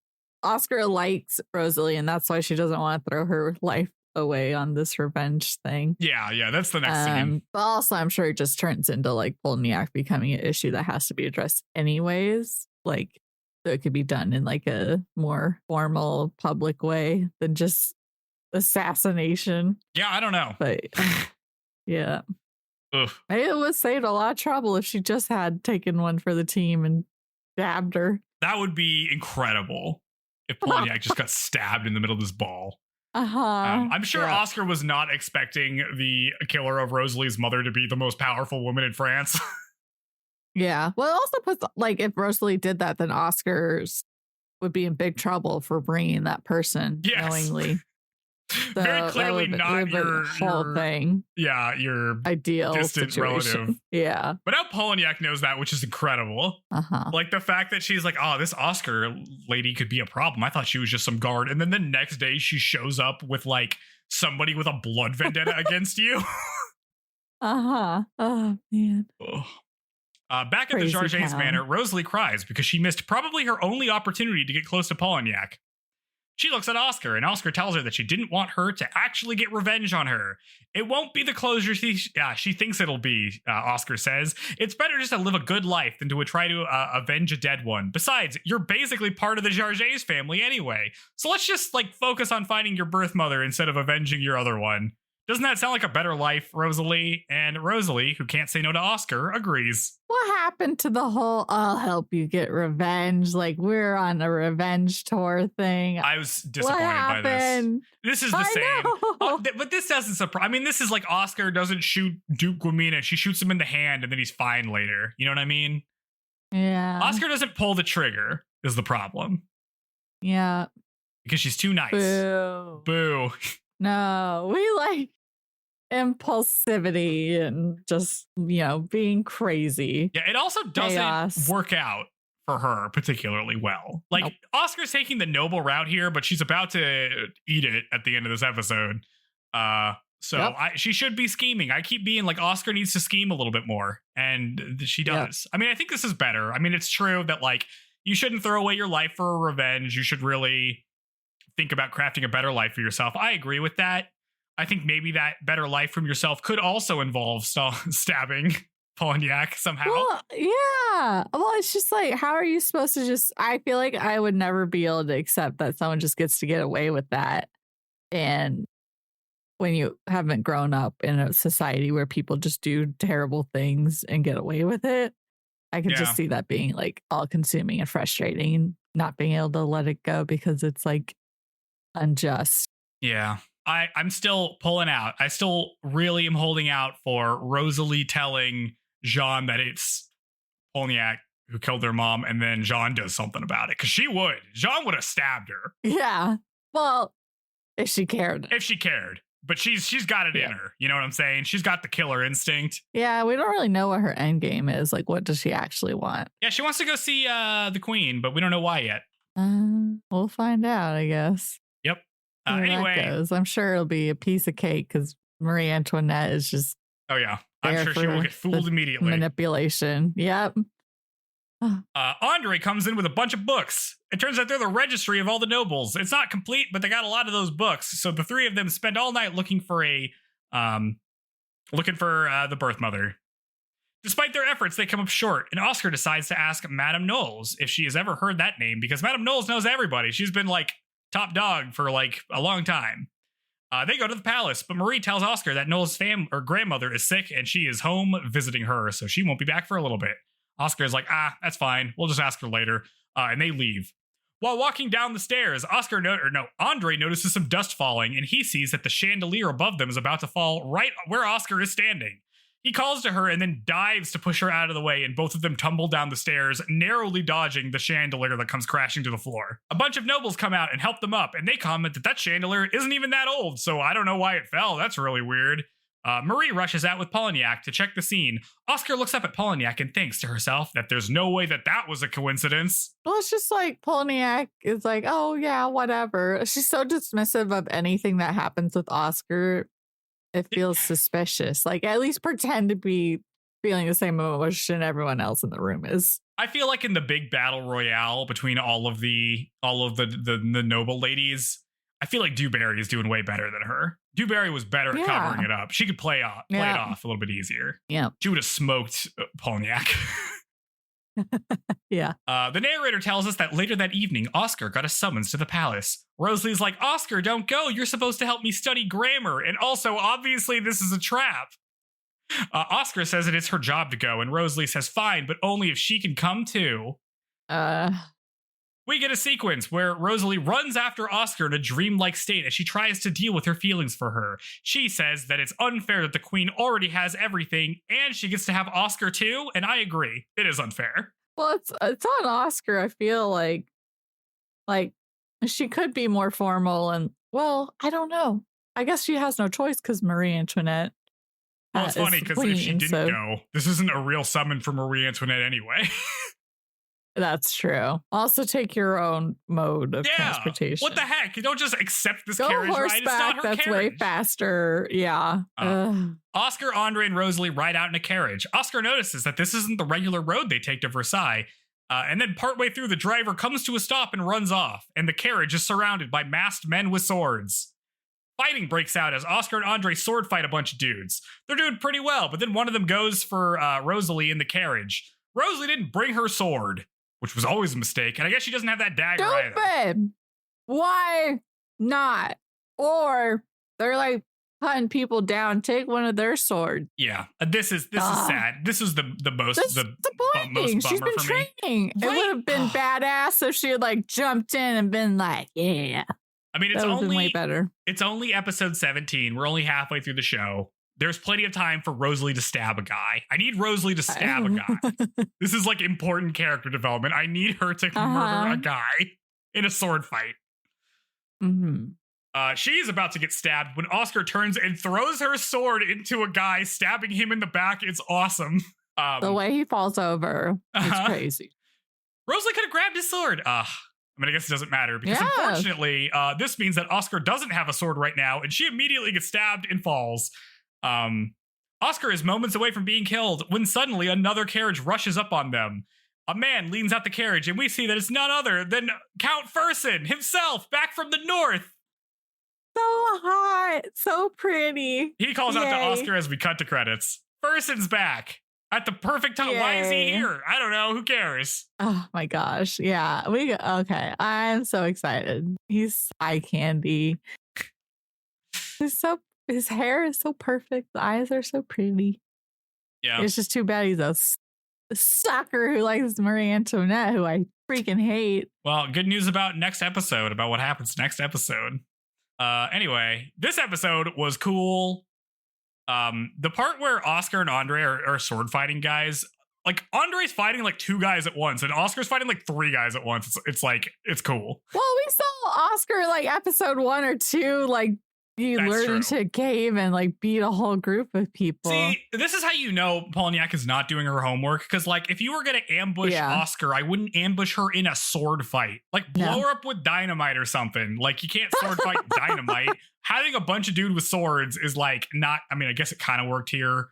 likes Rosalie, and that's why she doesn't want to throw her life away on this revenge thing. Yeah, that's the next scene. But also, I'm sure it just turns into like Polignac becoming an issue that has to be addressed anyways. Like, so it could be done in like a more formal, public way than just assassination. Yeah, I don't know. But yeah. Ugh. Maybe it would save a lot of trouble if she just had taken one for the team and stabbed her. That would be incredible if Polignac just got stabbed in the middle of this ball. I'm sure Oscar was not expecting the killer of Rosalie's mother to be the most powerful woman in France. Yeah. Well, it also puts, like, if Rosalie did that, then Oscars would be in big trouble for bringing that person knowingly. So very clearly not your whole thing. Yeah, your ideal distant situation. Relative. Yeah. But now Polignac knows that, which is incredible. Like the fact that she's like, oh, this Oscar lady could be a problem. I thought she was just some guard. And then the next day she shows up with like somebody with a blood vendetta against you. Oh, man. Back at the Jarget's manor, Rosalie cries because she missed probably her only opportunity to get close to Polignac. She looks at Oscar, and Oscar tells her that she didn't want her to actually get revenge on her. It won't be the closure she thinks it'll be, Oscar says. It's better just to live a good life than to try to avenge a dead one. Besides, you're basically part of the Jarget's family anyway. So let's just, like, focus on finding your birth mother instead of avenging your other one. Doesn't that sound like a better life, Rosalie? And Rosalie, who can't say no to Oscar, agrees. What happened to the whole I'll help you get revenge, like we're on a revenge tour thing? I was disappointed by this. This is the same. But this doesn't surprise. I mean, this is like Oscar doesn't shoot Duke Guamina. She shoots him in the hand and then he's fine later. You know what I mean? Yeah. Oscar doesn't pull the trigger is the problem. Yeah. Because she's too nice. Boo. Boo. No, we like impulsivity and just, being crazy. Yeah, it also doesn't work out for her particularly well. Like, Oscar's taking the noble route here, but she's about to eat it at the end of this episode. She should be scheming. I keep being like, Oscar needs to scheme a little bit more, and she does. Yep. I mean, I think this is better. I mean, it's true that, like, you shouldn't throw away your life for revenge. You should really think about crafting a better life for yourself. I agree with that. I think maybe that better life from yourself could also involve stabbing Polignac somehow. Well, yeah. Well, it's just like, how are you supposed to I feel like I would never be able to accept that someone just gets to get away with that. And when you haven't grown up in a society where people just do terrible things and get away with it, I can just see that being like all consuming and frustrating and not being able to let it go because it's like unjust. Yeah. I'm still pulling out. I still really am holding out for Rosalie telling Jeanne that it's Polignac who killed their mom, and then Jeanne does something about it. Because she would. Jeanne would have stabbed her. Yeah. Well, if she cared. But she's got it in her. You know what I'm saying? She's got the killer instinct. Yeah, we don't really know what her end game is. Like, what does she actually want? Yeah, she wants to go see the queen, but we don't know why yet. We'll find out, I guess. Yep. Anyway, I'm sure it'll be a piece of cake because Marie Antoinette is just. Oh yeah, I'm sure she will get fooled immediately. Manipulation. Yep. Andre comes in with a bunch of books. It turns out they're the registry of all the nobles. It's not complete, but they got a lot of those books. So the three of them spend all night looking for the birth mother. Despite their efforts, they come up short, and Oscar decides to ask Madame Knowles if she has ever heard that name, because Madame Knowles knows everybody. She's been like top dog for like a long time. They go to the palace, but Marie tells Oscar that Knowles' grandmother is sick and she is home visiting her, so she won't be back for a little bit. Oscar is like, that's fine. We'll just ask her later. And they leave. While walking down the stairs, Andre notices some dust falling, and he sees that the chandelier above them is about to fall right where Oscar is standing. He calls to her and then dives to push her out of the way, and both of them tumble down the stairs, narrowly dodging the chandelier that comes crashing to the floor. A bunch of nobles come out and help them up, and they comment that chandelier isn't even that old, so I don't know why it fell. That's really weird. Marie rushes out with Polignac to check the scene. Oscar looks up at Polignac and thinks to herself that there's no way that was a coincidence. Well, it's just like Polignac is like, oh yeah, whatever. She's so dismissive of anything that happens with Oscar. It feels suspicious. Like, at least pretend to be feeling the same emotion everyone else in the room is. I feel like in the big battle royale between all of the noble ladies, I feel like Dewberry is doing way better than her. Dewberry was better at covering it up. She could play it off a little bit easier. Yeah. She would have smoked Polignac. Yeah. The narrator tells us that later that evening, Oscar got a summons to the palace. Rosalie's like, Oscar, don't go. You're supposed to help me study grammar. And also, obviously, this is a trap. Oscar says it is her job to go, and Rosalie says fine, but only if she can come too. We get a sequence where Rosalie runs after Oscar in a dreamlike state as she tries to deal with her feelings for her. She says that it's unfair that the queen already has everything and she gets to have Oscar too, and I agree. It is unfair. Well, it's on Oscar. I feel like she could be more formal, and well, I don't know. I guess she has no choice because Marie Antoinette. Well, it's funny because if she didn't go, this isn't a real summon for Marie Antoinette anyway. That's true. Also, take your own mode of transportation. What the heck? You don't just accept this Go carriage horseback, ride. It's not her that's carriage. way faster. Yeah. Oscar, Andre, and Rosalie ride out in a carriage. Oscar notices that this isn't the regular road they take to Versailles. And then partway through, the driver comes to a stop and runs off. And the carriage is surrounded by masked men with swords. Fighting breaks out as Oscar and Andre sword fight a bunch of dudes. They're doing pretty well, but then one of them goes for Rosalie in the carriage. Rosalie didn't bring her sword, which was always a mistake. And I guess she doesn't have that dagger either. Why not? Or they're like cutting people down. Take one of their swords. Yeah, this is sad. This was the most disappointing. She's been training. It would have been badass if she had like jumped in and been like, yeah. I mean, it's only way better. It's only episode 17. We're only halfway through the show. There's plenty of time for Rosalie to stab a guy. I need Rosalie to stab a guy. This is like important character development. I need her to murder a guy in a sword fight. Mm-hmm. She's about to get stabbed when Oscar turns and throws her sword into a guy, stabbing him in the back. It's awesome. The way he falls over is crazy. Rosalie could have grabbed his sword. I mean, I guess it doesn't matter because unfortunately, this means that Oscar doesn't have a sword right now, and she immediately gets stabbed and falls. Oscar is moments away from being killed when suddenly another carriage rushes up on them. A man leans out the carriage, and we see that it's none other than Count Fersen himself, back from the north. So hot, so pretty. He calls out to Oscar as we cut to credits. Fersen's back at the perfect time. Yay. Why is he here? I don't know. Who cares? Oh my gosh. Yeah. Okay. I'm so excited. He's eye candy. His hair is so perfect. The eyes are so pretty. Yeah. It's just too bad he's a sucker who likes Marie Antoinette, who I freaking hate. Well, good news about what happens next episode. Anyway, this episode was cool. The part where Oscar and Andre are sword fighting guys, like Andre's fighting like 2 guys at once and Oscar's fighting like 3 guys at once. It's cool. Well, we saw Oscar like episode 1 or 2, like You lured into a cave and like beat a whole group of people. See, this is how you know Polignac is not doing her homework. Because like, if you were going to ambush Oscar, I wouldn't ambush her in a sword fight. Like, blow her up with dynamite or something. Like, you can't sword fight dynamite. Having a bunch of dude with swords is like not. I mean, I guess it kind of worked here,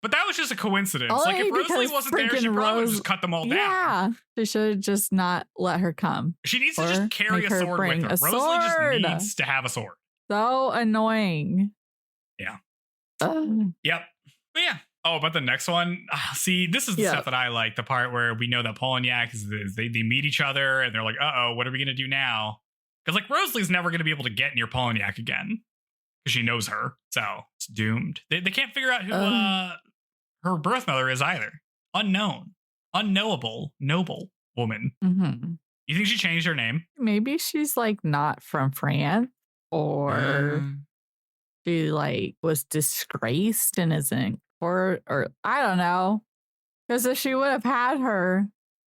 but that was just a coincidence. Only like, if Rosalie wasn't there, she probably would just cut them all down. Yeah, they should have just not let her come. She needs to just carry a sword with her. Rosalie just needs to have a sword. So annoying. Yeah. Yep. But yeah. Oh, but the next one. See, this is the stuff that I like. The part where we know that Polignac is they meet each other and they're like, what are we gonna do now? Because like Rosalie's never gonna be able to get near Polignac again because she knows her, so it's doomed. They can't figure out who her birth mother is either. Unknown, unknowable, noble woman. Mm-hmm. You think she changed her name? Maybe she's like not from France. Or she like was disgraced and isn't or I don't know. Because if she would have had her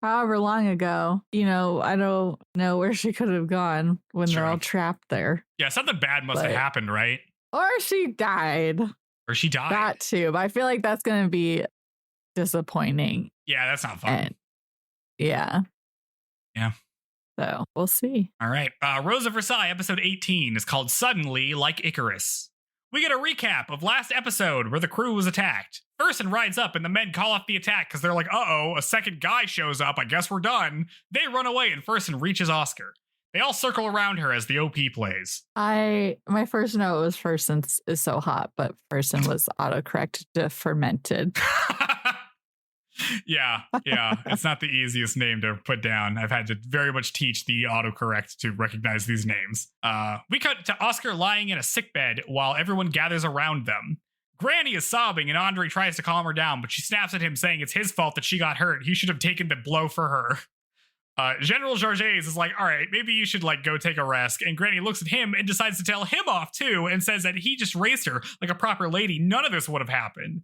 however long ago, I don't know where she could have gone when they're all trapped there. Yeah, something bad must have happened, right? Or she died. That too. But I feel like that's going to be disappointing. Yeah, that's not fun. Yeah. Yeah. So we'll see. All right. Rose of Versailles, episode 18 is called Suddenly Like Icarus. We get a recap of last episode where the crew was attacked. Fersen rides up and the men call off the attack because they're like, a second guy shows up. I guess we're done. They run away and Fersen reaches Oscar. They all circle around her as the OP plays. My first note was Fersen is so hot, but Fersen was autocorrected to fermented. Yeah. It's not the easiest name to put down. I've had to very much teach the autocorrect to recognize these names. We cut to Oscar lying in a sickbed while everyone gathers around them. Granny is sobbing and Andre tries to calm her down, but she snaps at him saying it's his fault that she got hurt. He should have taken the blow for her. General Georges is like, all right, maybe you should like go take a rest. And Granny looks at him and decides to tell him off too and says that he just raised her like a proper lady. None of this would have happened.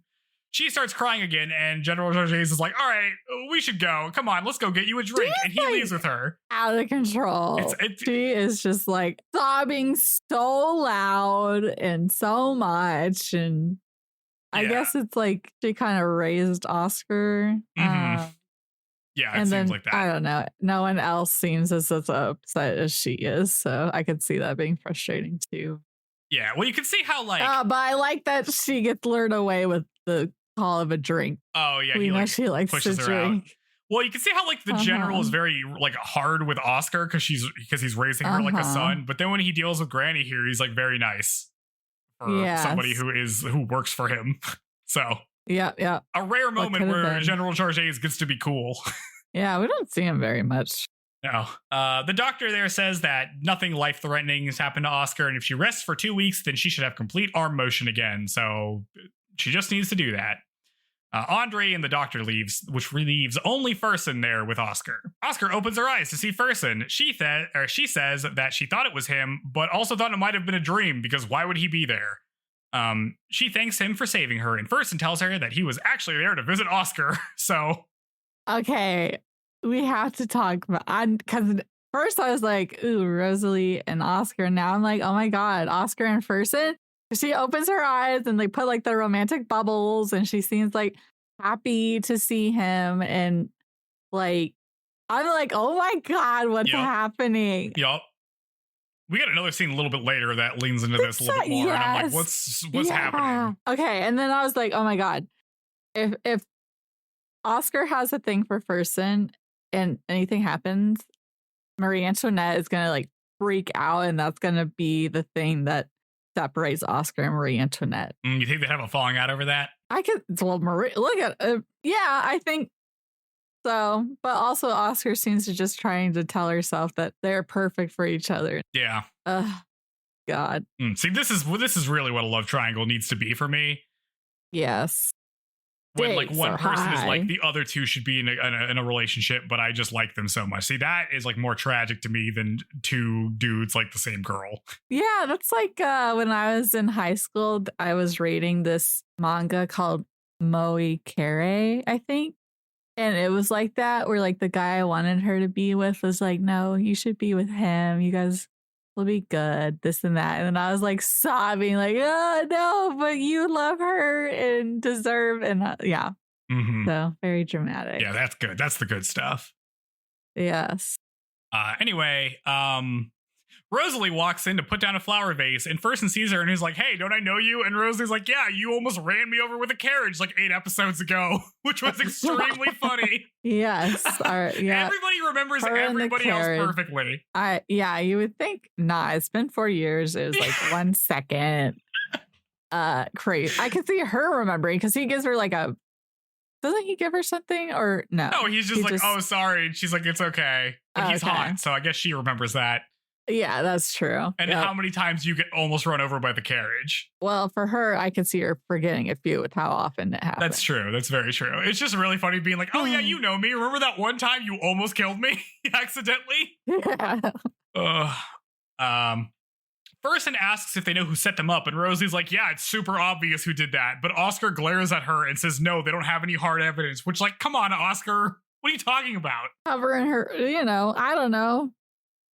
She starts crying again, and General Georges is like, all right, we should go. Come on, let's go get you a drink. And he leaves with her. Out of control. She is just like sobbing so loud and so much. And I guess it's like she kind of raised Oscar. Mm-hmm. Yeah, it seems like that. I don't know. No one else seems as upset as she is. So I could see that being frustrating too. Yeah, well, you can see how like... but I like that she gets lured away with the call of a drink. Oh yeah, we know she likes to drink. Out. Well, you can see how like the general is very like hard with Oscar because he's raising her like a son. But then when he deals with Granny here, he's like very nice for somebody who works for him. So yeah, a rare moment where General Georges gets to be cool. Yeah, we don't see him very much. No. The doctor there says that nothing life-threatening has happened to Oscar, and if she rests for 2 weeks, then she should have complete arm motion again. So she just needs to do that. Andre and the doctor leaves, which leaves only Fersen there with Oscar. Oscar opens her eyes to see Fersen. She says that she thought it was him, but also thought it might have been a dream, because why would he be there? She thanks him for saving her, and Fersen tells her that he was actually there to visit Oscar. So... Okay, we have to talk about, because first I was like, ooh, Rosalie and Oscar. Now I'm like, oh my God, Oscar and Fersen. She opens her eyes and they put like the romantic bubbles and she seems like happy to see him. And like, I'm like, oh my God, what's happening? Yup. We got another scene a little bit later that leans into this a little bit more. And I'm like, what's happening? Okay. And then I was like, oh my God, if Oscar has a thing for Fersen and anything happens, Marie Antoinette is going to like freak out, and that's going to be the thing that separates Oscar and Marie Antoinette. You think they have a falling out over that? Marie, look at I think so. But also Oscar seems to just trying to tell herself that they're perfect for each other. Yeah. God. See, this is really what a love triangle needs to be for me. Yes. When like one person is like the other two should be in a relationship, but I just like them so much. See, that is like more tragic to me than two dudes like the same girl. Yeah, that's like when I was in high school, I was reading this manga called Moe Kere, I think. And it was like that, where like the guy I wanted her to be with was like, no, you should be with him. You guys we'll be good, this and that. And then I was like sobbing, like, oh no, but you love her and deserve. And yeah. Mm-hmm. So very dramatic. Yeah, that's good. That's the good stuff. Yes. Anyway, Rosalie walks in to put down a flower vase, and Fersen sees her and is like, hey, don't I know you? And Rosalie's like, yeah, you almost ran me over with a carriage like 8 episodes ago, which was extremely funny. Yes. Yeah. Everybody remembers everybody else perfectly. Yeah, you would think not. It's been 4 years. It was like 1 second. Crazy. I could see her remembering because he gives her like a. Doesn't he give her something or no? No, he's just like, oh, sorry. And she's like, it's okay. But he's hot, so I guess she remembers that. Yeah, that's true. And how many times you get almost run over by the carriage? Well, for her, I could see her forgetting a few with how often it happens. That's true. That's very true. It's just really funny being like, oh, yeah, you know me. Remember that one time you almost killed me accidentally? Yeah. Fersen asks if they know who set them up, and Rosie's like, yeah, it's super obvious who did that. But Oscar glares at her and says, no, they don't have any hard evidence, which, like, come on, Oscar. What are you talking about? Covering her, I don't know.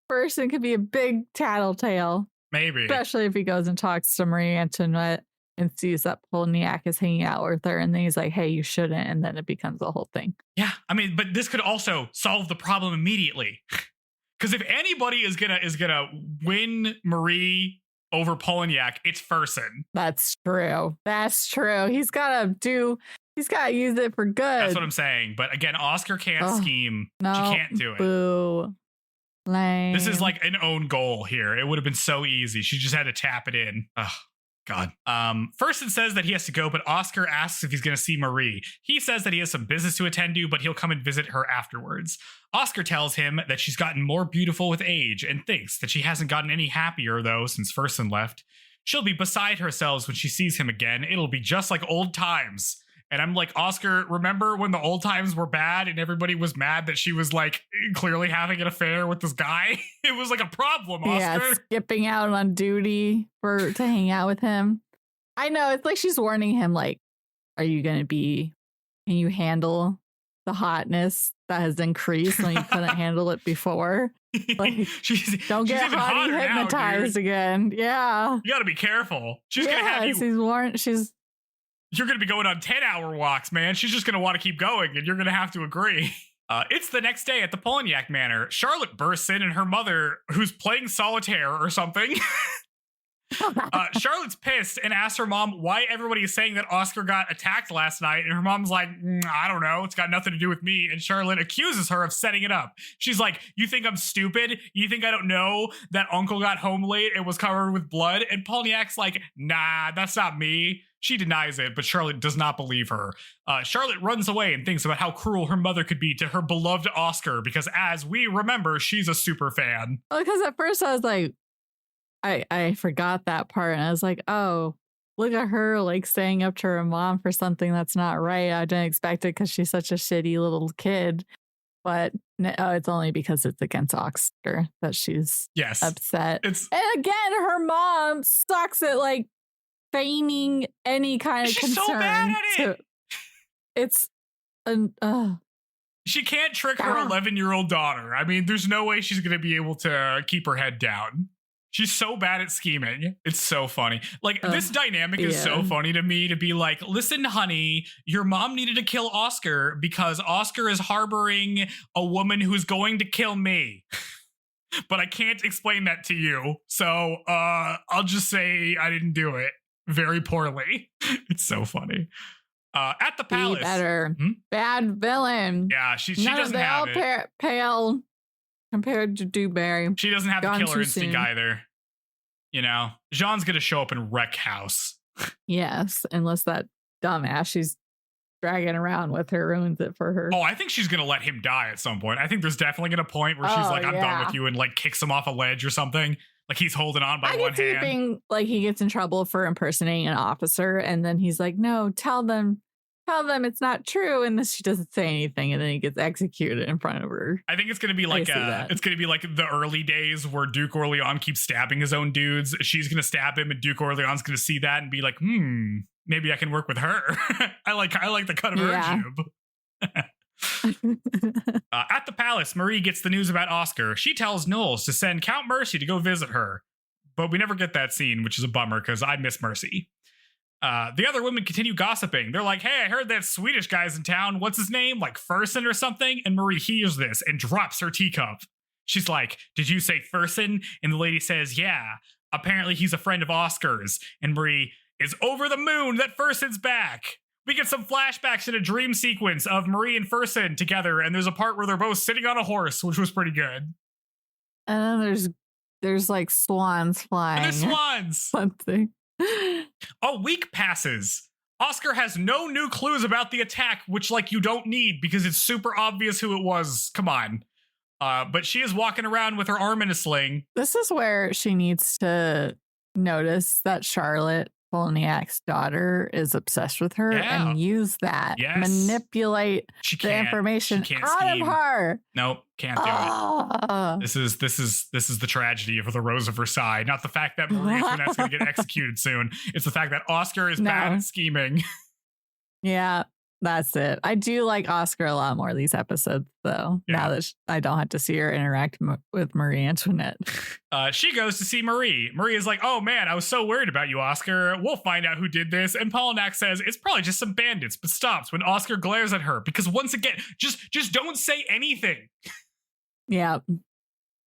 Fersen could be a big tattletale. Maybe. Especially if he goes and talks to Marie Antoinette and sees that Polignac is hanging out with her. And then he's like, hey, you shouldn't. And then it becomes a whole thing. Yeah. I mean, but this could also solve the problem immediately. Because if anybody is gonna win Marie over Polignac, it's Fersen. That's true. He's gotta use it for good. That's what I'm saying. But again, Oscar can't scheme. No, she can't do it. Boo. Lame. This is like an own goal here. It would have been so easy. She just had to tap it in. Oh, God. Fersen says that he has to go, but Oscar asks if he's going to see Marie. He says that he has some business to attend to, but he'll come and visit her afterwards. Oscar tells him that she's gotten more beautiful with age and thinks that she hasn't gotten any happier, though, since Fersen left. She'll be beside herself when she sees him again. It'll be just like old times. And I'm like, Oscar, remember when the old times were bad and everybody was mad that she was like clearly having an affair with this guy? It was like a problem, Oscar. Yeah, skipping out on duty to hang out with him. I know, it's like she's warning him, like, can you handle the hotness that has increased when you couldn't handle it before? Like, don't get hottie hypnotized again. Yeah. You got to be careful. She's going to have you. You're going to be going on 10-hour walks, man. She's just going to want to keep going, and you're going to have to agree. It's the next day at the Polignac Manor. Charlotte bursts in, and her mother, who's playing solitaire or something. Charlotte's pissed and asks her mom why everybody is saying that Oscar got attacked last night. And her mom's like, I don't know. It's got nothing to do with me. And Charlotte accuses her of setting it up. She's like, you think I'm stupid? You think I don't know that uncle got home late and was covered with blood? And Polignac's like, nah, that's not me. She denies it, but Charlotte does not believe her. Charlotte runs away and thinks about how cruel her mother could be to her beloved Oscar, because as we remember, she's a super fan. Well, because at first I was like, I forgot that part, and I was like, oh, look at her like staying up to her mom for something that's not right. I didn't expect it because she's such a shitty little kid. But no, it's only because it's against Oscar that she's upset. And again, her mom sucks at like feigning any kind of concern. She's so bad at it. She can't trick her 11-year-old daughter. I mean, there's no way she's going to be able to keep her head down. She's so bad at scheming. It's so funny. Like, this dynamic is so funny to me, to be like, listen, honey, your mom needed to kill Oscar because Oscar is harboring a woman who's going to kill me. But I can't explain that to you. So I'll just say I didn't do it very poorly. It's so funny. At the palace. Be better. Bad villain. Yeah, she doesn't have it. Pale compared to Dewberry. She doesn't have the killer instinct either. You know, Jeanne's going to show up and wreck house. Yes, unless that dumbass she's dragging around with her ruins it for her. Oh, I think she's going to let him die at some point. I think there's definitely going to a point where she's like, I'm done with you, and like kicks him off a ledge or something. Like he's holding on by one hand. Being, like he gets in trouble for impersonating an officer, and then he's like, no, tell them it's not true, and then she doesn't say anything, and then he gets executed in front of her. I think it's gonna be like the early days where Duke Orleans keeps stabbing his own dudes. She's gonna stab him, and Duke Orleans gonna see that and be like, maybe I can work with her. I like the cut of her jib. At the palace, Marie gets the news about Oscar. She tells Knowles to send Count Mercy to go visit her. But we never get that scene, which is a bummer because I miss Mercy. The other women continue gossiping. They're like, hey, I heard that Swedish guy's in town. What's his name? Like Fersen or something? And Marie hears this and drops her teacup. She's like, did you say Fersen? And the lady says, yeah. Apparently he's a friend of Oscar's. And Marie is over the moon that Fersen's back. We get some flashbacks in a dream sequence of Marie and Fersen together. And there's a part where they're both sitting on a horse, which was pretty good. And then there's like swans flying. And there's swans. Something. A week passes. Oscar has no new clues about the attack, which like you don't need because it's super obvious who it was. Come on. But she is walking around with her arm in a sling. This is where she needs to notice that Charlotte, Polignac's daughter, is obsessed with her and use that. Yes. Manipulate the information out of her. Nope, can't do it. This is the tragedy of the Rose of Versailles. Not the fact that Marie Antoinette's going to get executed soon. It's the fact that Oscar is bad at scheming. Yeah. That's it. I do like Oscar a lot more these episodes, though, now that I don't have to see her interact with Marie Antoinette. She goes to see Marie. Marie is like, oh, man, I was so worried about you, Oscar. We'll find out who did this. And Polignac says, it's probably just some bandits, but stops when Oscar glares at her. Because once again, just don't say anything. Yeah.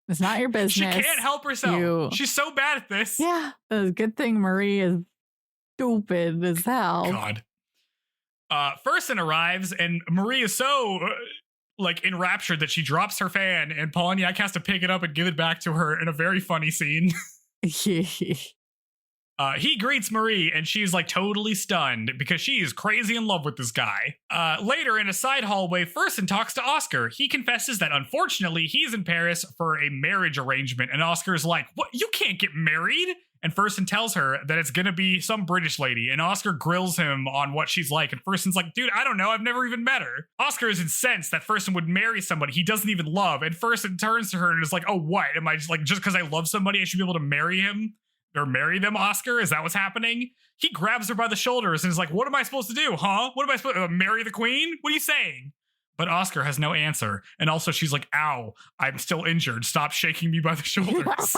It's not your business. She can't help herself. She's so bad at this. Yeah. It's a good thing Marie is stupid as hell. God. Fersen arrives and Marie is so enraptured that she drops her fan and Polignac has to pick it up and give it back to her in a very funny scene. He greets Marie and she's like totally stunned because she is crazy in love with this guy. Later in a side hallway, Fersen talks to Oscar. He confesses that unfortunately he's in Paris for a marriage arrangement and Oscar's like, what? You can't get married? And Fersen tells her that it's going to be some British lady and Oscar grills him on what she's like. And Fersen's like, dude, I don't know. I've never even met her. Oscar is incensed that Fersen would marry somebody he doesn't even love. And Fersen turns to her and is like, oh, what? Am I just because I love somebody, I should be able to marry him? Or marry them, Oscar? Is that what's happening? He grabs her by the shoulders and is like, what am I supposed to do, huh? What am I supposed to marry the queen? What are you saying? But Oscar has no answer. And also she's like, ow, I'm still injured. Stop shaking me by the shoulders.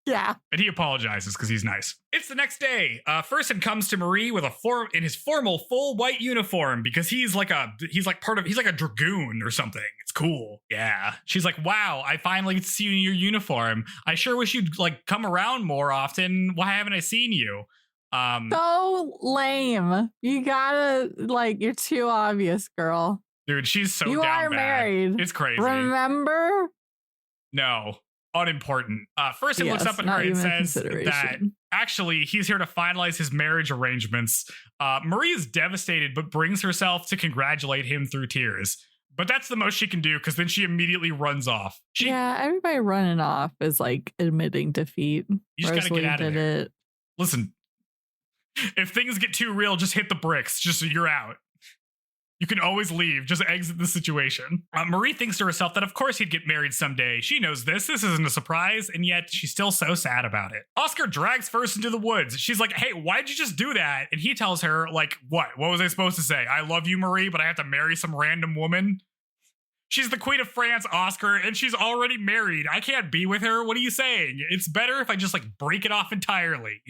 Yeah. And he apologizes because he's nice. It's the next day. Fersen comes to Marie with in his formal full white uniform because he's like a dragoon or something. It's cool. Yeah. She's like, wow, I finally get to see you in your uniform. I sure wish you'd come around more often. Why haven't I seen you? So lame. You gotta you're too obvious, girl. Dude, she's so you down are bad. Married. It's crazy. Remember? No. Unimportant. Fersen looks up at her and says that actually he's here to finalize his marriage arrangements. Marie is devastated, but brings herself to congratulate him through tears. But that's the most she can do because then she immediately runs off. Everybody running off is admitting defeat. You just gotta get out of there. It. Listen, if things get too real, just hit the bricks. Just you're out. You can always leave. Just exit the situation. Marie thinks to herself that of course he'd get married someday. She knows this. This isn't a surprise. And yet she's still so sad about it. Oscar drags Fersen into the woods. She's like, hey, why'd you just do that? And he tells her what? What was I supposed to say? I love you, Marie, but I have to marry some random woman? She's the Queen of France, Oscar, and she's already married. I can't be with her. What are you saying? It's better if I just break it off entirely,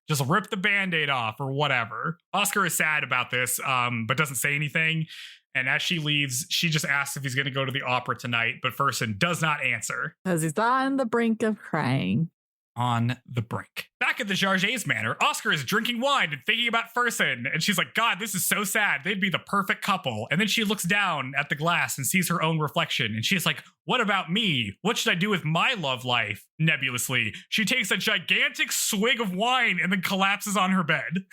Just rip the Band-Aid off or whatever. Oscar is sad about this, but doesn't say anything. And as she leaves, she just asks if he's going to go to the opera tonight, but Fersen does not answer. Because he's on the brink of crying. On the brink. Back at the Jarget's manor, Oscar is drinking wine and thinking about Fersen. And she's like, God, this is so sad. They'd be the perfect couple. And then she looks down at the glass and sees her own reflection. And she's like, what about me? What should I do with my love life? Nebulously, she takes a gigantic swig of wine and then collapses on her bed.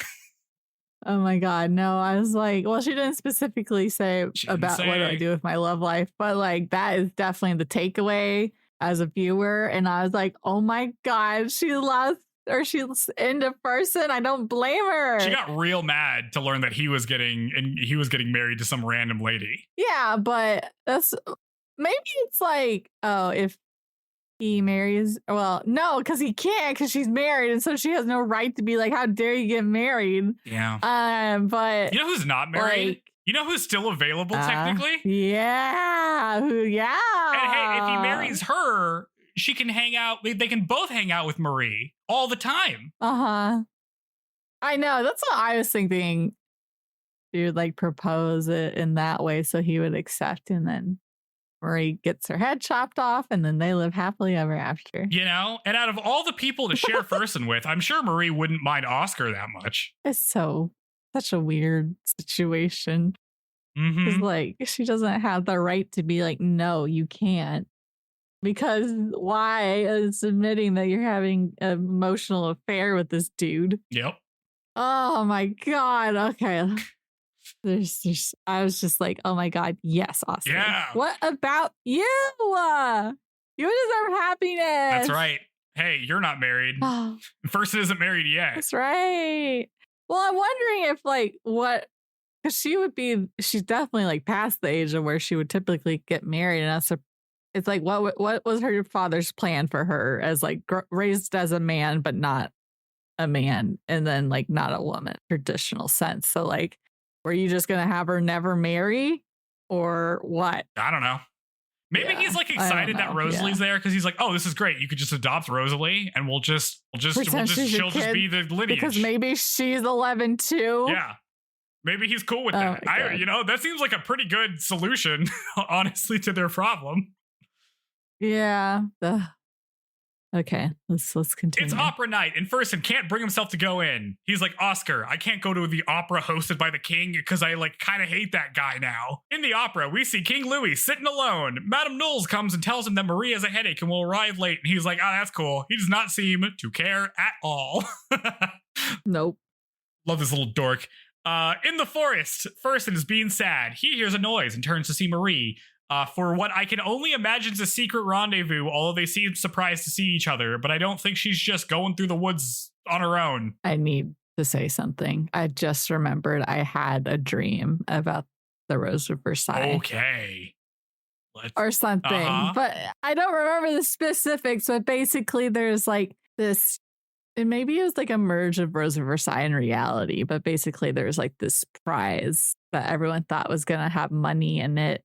Oh my God, no. I was like, well, she didn't specifically say what do I do with my love life. But that is definitely the takeaway as a viewer, and I was like, oh my God, she's into Fersen. I don't blame her. She got real mad to learn that he was getting married to some random lady. Yeah, but that's maybe it's if he marries, well, no, because he can't, because she's married, and so she has no right to be like, how dare you get married? Yeah. But you know who's not married? You know who's still available technically? Yeah. And hey, if he marries her, she can hang out. They can both hang out with Marie all the time. I know. That's what I was thinking. She would like propose it in that way so he would accept, and then Marie gets her head chopped off, and then they live happily ever after. You know, and out of all the people to share Fersen with, I'm sure Marie wouldn't mind Oscar that much. It's such a weird situation. Because like she doesn't have the right to be like, no, you can't. Because why is admitting that you're having an emotional affair with this dude? Yep. Oh my God. Okay. I was just like, oh my God, yes, Oscar. Yeah. What about you? You deserve happiness. That's right. Hey, you're not married. Fersen isn't married yet. That's right. Well, I'm wondering if like because she's definitely like past the age of where she would typically get married, and it's like what was her father's plan for her as like raised as a man but not a man, and then like not a woman traditional sense. So like, were you just gonna have her never marry, or what? I don't know. Maybe he's like excited that Rosalie's there because he's like, oh, this is great. You could just adopt Rosalie, and she'll just be the lineage because maybe she's 11 too. Yeah. Maybe he's cool with that. That seems like a pretty good solution, honestly, to their problem. Yeah. Okay, let's continue. It's opera night, and Fersen can't bring himself to go in. He's like, Oscar, I can't go to the opera hosted by the king because I like kind of hate that guy now. In the opera, we see King Louis sitting alone. Madame Knowles comes and tells him that Marie has a headache and will arrive late. And he's like, oh, that's cool. He does not seem to care at all. Nope. Love this little dork. In the forest, Fersen is being sad. He hears a noise and turns to see Marie. For what I can only imagine is a secret rendezvous, although they seem surprised to see each other, but I don't think she's just going through the woods on her own. I need to say something. I just remembered I had a dream about the Rose of Versailles. Okay. Or something, but I don't remember the specifics, but basically there's like this, and maybe it was like a merge of Rose of Versailles and reality, but basically there's like this prize that everyone thought was going to have money in it.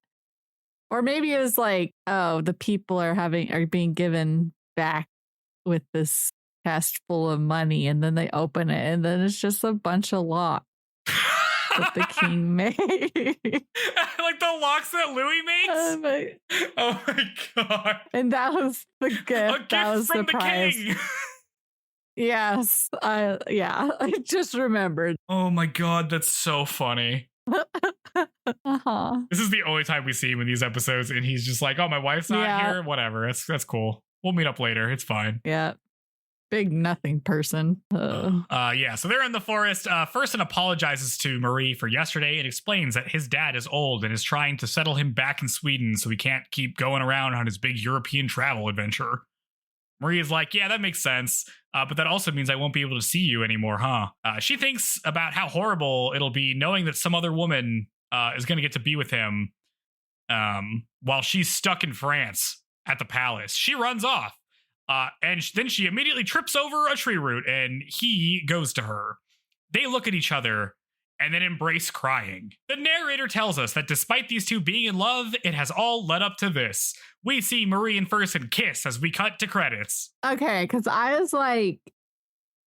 Or maybe it was like, oh, the people are being given back with this chest full of money, and then they open it, and then it's just a bunch of locks that the king made. Like the locks that Louis makes? Oh my God. And that was the gift. A gift was from the prize. King. Yes. I just remembered. Oh my God, that's so funny. This is the only time we see him in these episodes, and he's just like, oh, my wife's not here, whatever, that's cool, we'll meet up later, it's fine. Yeah, big nothing person. So they're in the forest. Fersen apologizes to Marie for yesterday and explains that his dad is old and is trying to settle him back in Sweden so he can't keep going around on his big European travel adventure. Marie is like, yeah, that makes sense. But that also means I won't be able to see you anymore, huh? She thinks about how horrible it'll be knowing that some other woman is going to get to be with him while she's stuck in France at the palace. She runs off. And then she immediately trips over a tree root and he goes to her. They look at each other and then embrace crying. The narrator tells us that despite these two being in love, it has all led up to this. We see Marie and Fersen kiss as we cut to credits. Okay, because I was like,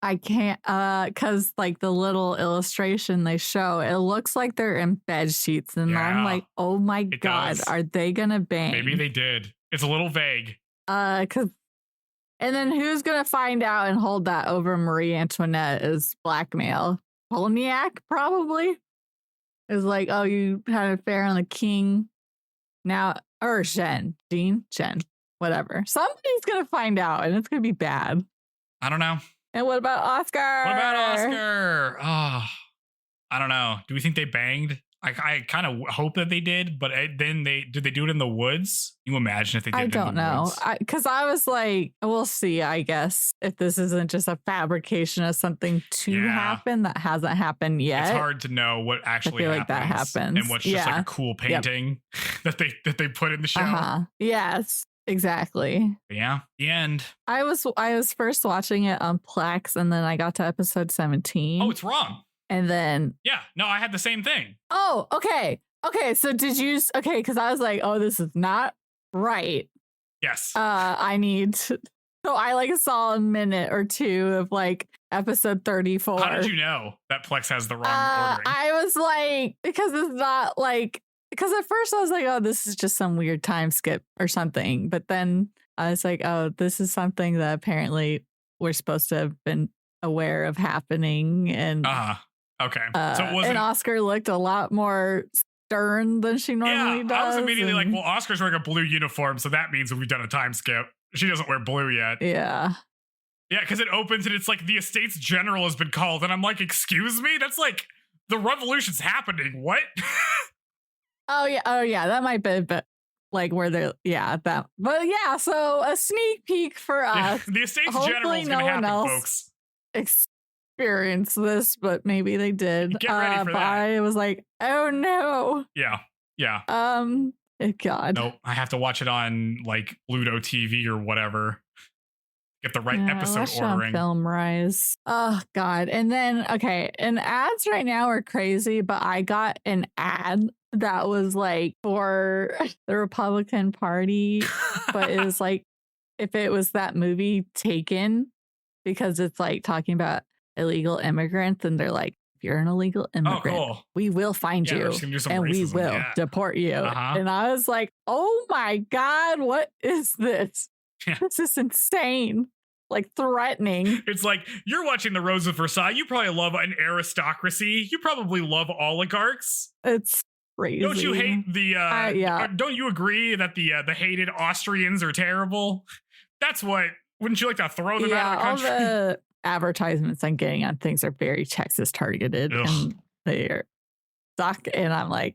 I can't, because like the little illustration they show, it looks like they're in bed sheets, and I'm like, oh my God, are they gonna bang? Maybe they did. It's a little vague. And then who's gonna find out and hold that over Marie Antoinette is blackmail? Polignac probably is like, oh, you had an affair on the king. Now, or Jeanne, whatever. Somebody's gonna find out, and it's gonna be bad. I don't know. And what about Oscar? Oh, I don't know. Do we think they banged? I kind of hope that they did, but then did they do it in the woods? You imagine if they did it in the woods? I don't know. Because I was like, we'll see, I guess, if this isn't just a fabrication of something to happen that hasn't happened yet. It's hard to know what actually happens. Like that happens. And what's just like a cool painting that they put in the show. Yes, exactly. Yeah, the end. I was first watching it on Plex, and then I got to episode 17. Oh, it's wrong. And then I had the same thing. Oh, okay. So did you? Okay, because I was like, oh, this is not right. Yes. I need to. So I like saw a minute or two of like episode 34. How did you know that Plex has the wrong ordering? I was like, because it's not like, because at first I was like, oh, this is just some weird time skip or something. But then I was like, oh, this is something that apparently we're supposed to have been aware of happening. And okay. So it wasn't. And Oscar looked a lot more stern than she normally does. I was immediately like, well, Oscar's wearing a blue uniform, so that means we've done a time skip. She doesn't wear blue yet. Yeah. Yeah, because it opens and it's like the estate's general has been called. And I'm like, excuse me? That's like the revolution's happening. What? Oh, yeah. That might be a bit like where they're, that. But yeah, so a sneak peek for us. The estate's general is going to happen, folks. Experience this, but maybe they did. Get ready for that. I was like, oh no. Yeah. God. Nope. I have to watch it on like Pluto TV or whatever. Get the right episode ordering. Film Rise. Oh God. And then and ads right now are crazy, but I got an ad that was like for the Republican Party, but it was like if it was that movie Taken, because it's like talking about illegal immigrants, and they're like, if you're an illegal immigrant, we will find you and we will deport you. And I was like, oh my God, what is this? This is insane. Like threatening. It's like, you're watching the Rose of Versailles. You probably love an aristocracy. You probably love oligarchs. It's crazy. Don't you hate the, don't you agree that the hated Austrians are terrible? That's what, wouldn't you like to throw them out of the country? All the advertisements I'm getting on things are very Texas targeted. Ugh. And they're stuck. And I'm like,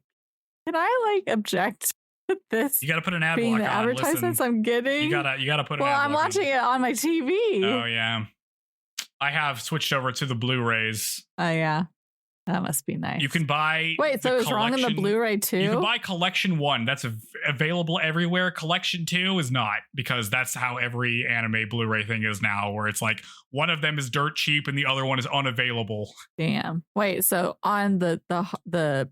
can I like object to this? You got to put an ad being block the on. advertisements I'm getting. You gotta put an ad block. Well, I'm watching it on my TV. Oh yeah, I have switched over to the Blu-rays. Oh yeah. That must be nice. You can buy. Wait, so it's wrong in the Blu-ray too? You can buy Collection 1. That's available everywhere. Collection 2 is not, because that's how every anime Blu-ray thing is now, where it's like one of them is dirt cheap and the other one is unavailable. Damn. Wait, so on the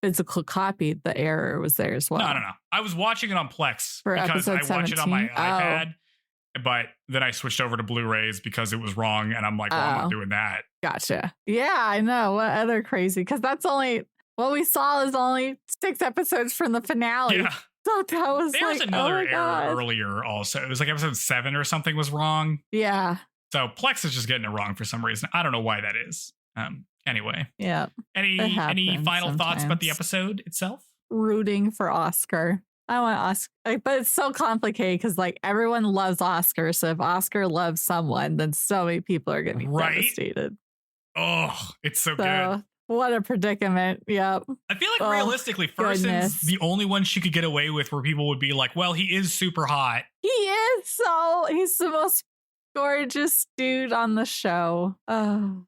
physical copy, the error was there as well? No. I was watching it on Plex for because episode I watch it on my iPad. Oh. But then I switched over to Blu-rays because it was wrong. And I'm like, well, I'm not doing that. Gotcha. Yeah, I know. What other crazy? Because that's only, what we saw is only 6 episodes from the finale. Yeah. So that was there was another error earlier also. It was like episode 7 or something was wrong. Yeah. So Plex is just getting it wrong for some reason. I don't know why that is. Anyway. Yeah. Any final thoughts about the episode itself? Rooting for Oscar. I want Oscar, but it's so complicated because like everyone loves Oscar. So if Oscar loves someone, then so many people are going to be devastated. Oh, it's so good. What a predicament. Yep. I feel like realistically, Fersen's the only one she could get away with where people would be like, well, he is super hot. He's the most gorgeous dude on the show. Oh.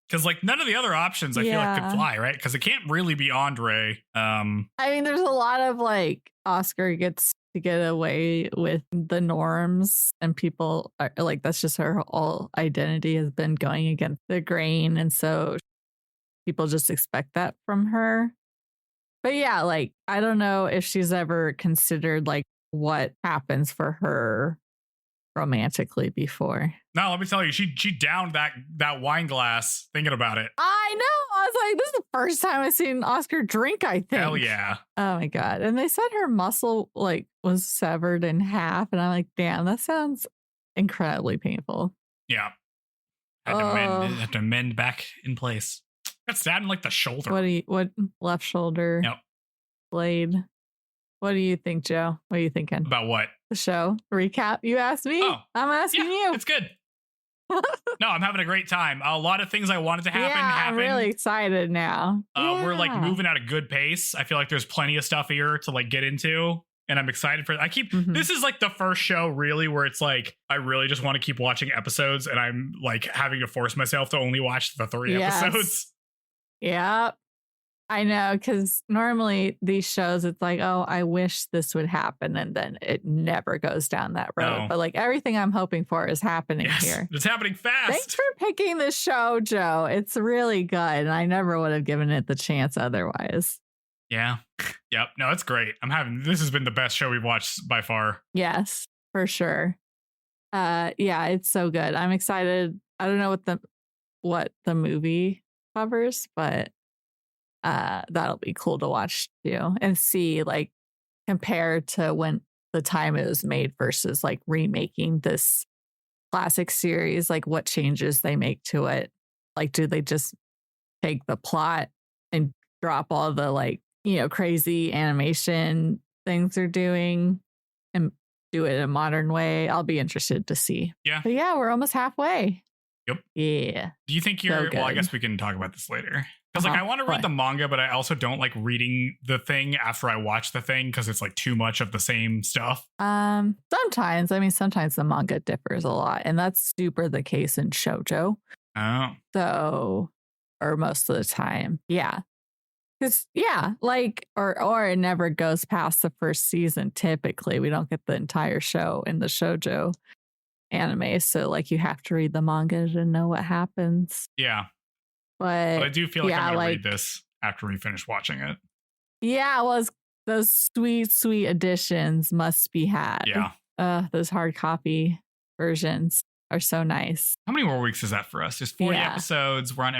Because like none of the other options I feel like could fly, right? Because it can't really be Andre. I mean, there's a lot of like Oscar gets to get away with the norms, and people are like, that's just her whole identity has been going against the grain, and so people just expect that from her. But yeah, like I don't know if she's ever considered like what happens for her romantically before. No, let me tell you, she downed that wine glass thinking about it. I know. I was like, this is the first time I've seen Oscar drink, I think. Hell yeah. Oh my God. And they said her muscle like was severed in half. And I'm like, damn, that sounds incredibly painful. Yeah. Had to mend back in place. Got stabbed in like the shoulder. What left shoulder? Yep. Blade. What do you think, Joe? What are you thinking? About what? The show. Recap. You asked me. Oh, I'm asking you. It's good. No, I'm having a great time. A lot of things I wanted to happen. I'm really excited now. We're like moving at a good pace. I feel like there's plenty of stuff here to like get into. And I'm excited for it. This is like the first show really where it's like, I really just want to keep watching episodes. And I'm like having to force myself to only watch the 3 episodes. Yeah. I know, because normally these shows, it's like, oh, I wish this would happen. And then it never goes down that road. No. But like everything I'm hoping for is happening here. It's happening fast. Thanks for picking this show, Joe. It's really good. And I never would have given it the chance otherwise. Yeah. Yep. No, it's great. This has been the best show we've watched by far. Yes, for sure. Yeah, it's so good. I'm excited. I don't know what the movie covers, but that'll be cool to watch too and see, like, compared to when the time it was made versus like remaking this classic series, like what changes they make to it. Like, do they just take the plot and drop all the like, crazy animation things they're doing and do it in a modern way? I'll be interested to see. Yeah. But yeah, we're almost halfway. Yep. Yeah. Do you think well, I guess we can talk about this later. Because like I want to read the manga, but I also don't like reading the thing after I watch the thing because it's like too much of the same stuff. Sometimes the manga differs a lot, and that's super the case in shoujo. Oh. So, or most of the time. Yeah. Because like or it never goes past the first season. Typically, we don't get the entire show in the shoujo anime, so like you have to read the manga to know what happens. Yeah. But I do feel like I'm gonna read this after we finish watching it. Yeah, well, those sweet editions must be had. Yeah. Those hard copy versions are so nice. How many more weeks is that for us? There's 40 episodes. We're on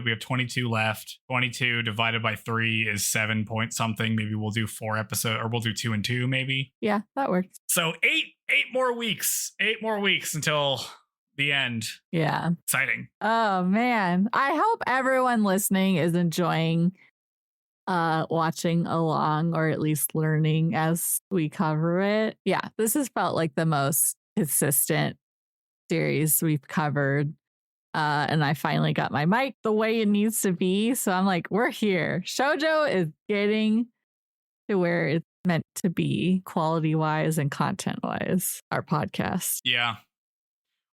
we have 22 left. 22 divided by 3 is 7 point something. Maybe we'll do 4 episodes, or we'll do 2 and 2 maybe. Yeah, that works. So 8 more weeks. 8 more weeks until the end. Yeah. Exciting. Oh man. I hope everyone listening is enjoying watching along, or at least learning as we cover it. Yeah, this has felt like the most consistent series we've covered. And I finally got my mic the way it needs to be. So I'm like, we're here. Shoujo is getting to where it's meant to be, quality wise and content wise, our podcast. Yeah.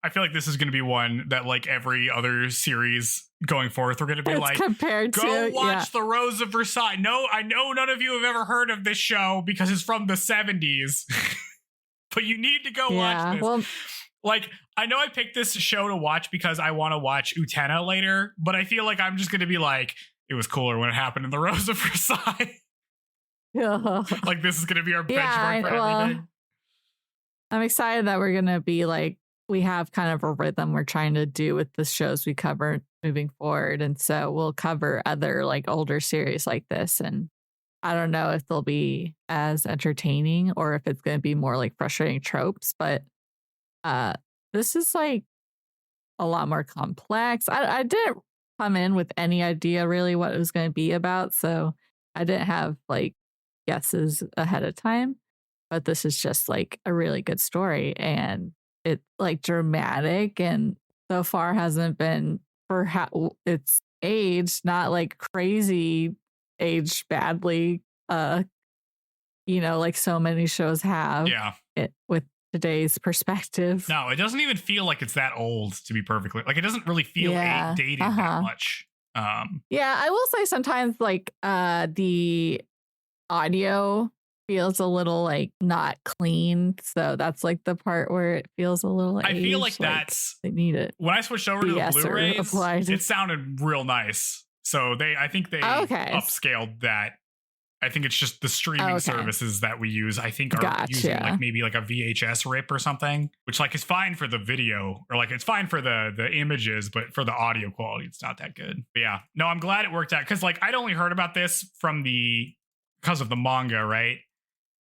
I feel like this is going to be one that, like every other series going forth, we're going to be like, go watch the Rose of Versailles. No, I know none of you have ever heard of this show because it's from the 70s, but you need to go watch this. Well, like, I know I picked this show to watch because I want to watch Utena later, but I feel like I'm just going to be like, it was cooler when it happened in the Rose of Versailles. Like, this is going to be our benchmark for everything. I'm excited that we're going to be like, we have kind of a rhythm we're trying to do with the shows we cover moving forward. And so we'll cover other like older series like this. And I don't know if they'll be as entertaining or if it's going to be more like frustrating tropes, but this is like a lot more complex. I didn't come in with any idea really what it was going to be about. So I didn't have like guesses ahead of time, but this is just like a really good story. And it's like dramatic, and so far hasn't been, for how it's aged, not like crazy aged badly, like so many shows have. Yeah. It with today's perspective. No, it doesn't even feel like it's that old, to be perfectly, like it doesn't really feel dated that much. Yeah, I will say sometimes like the audio feels a little like not clean, so that's like the part where it feels a little aged. I feel like that's they need it. When I switched over to the Blu-rays, it sounded real nice. So I think they upscaled that. I think it's just the streaming services that we use, I think, are using like maybe like a VHS rip or something, which like is fine for the video, or like it's fine for the images, but for the audio quality, it's not that good. But yeah, no, I'm glad it worked out, because like I'd only heard about this because of the manga, right?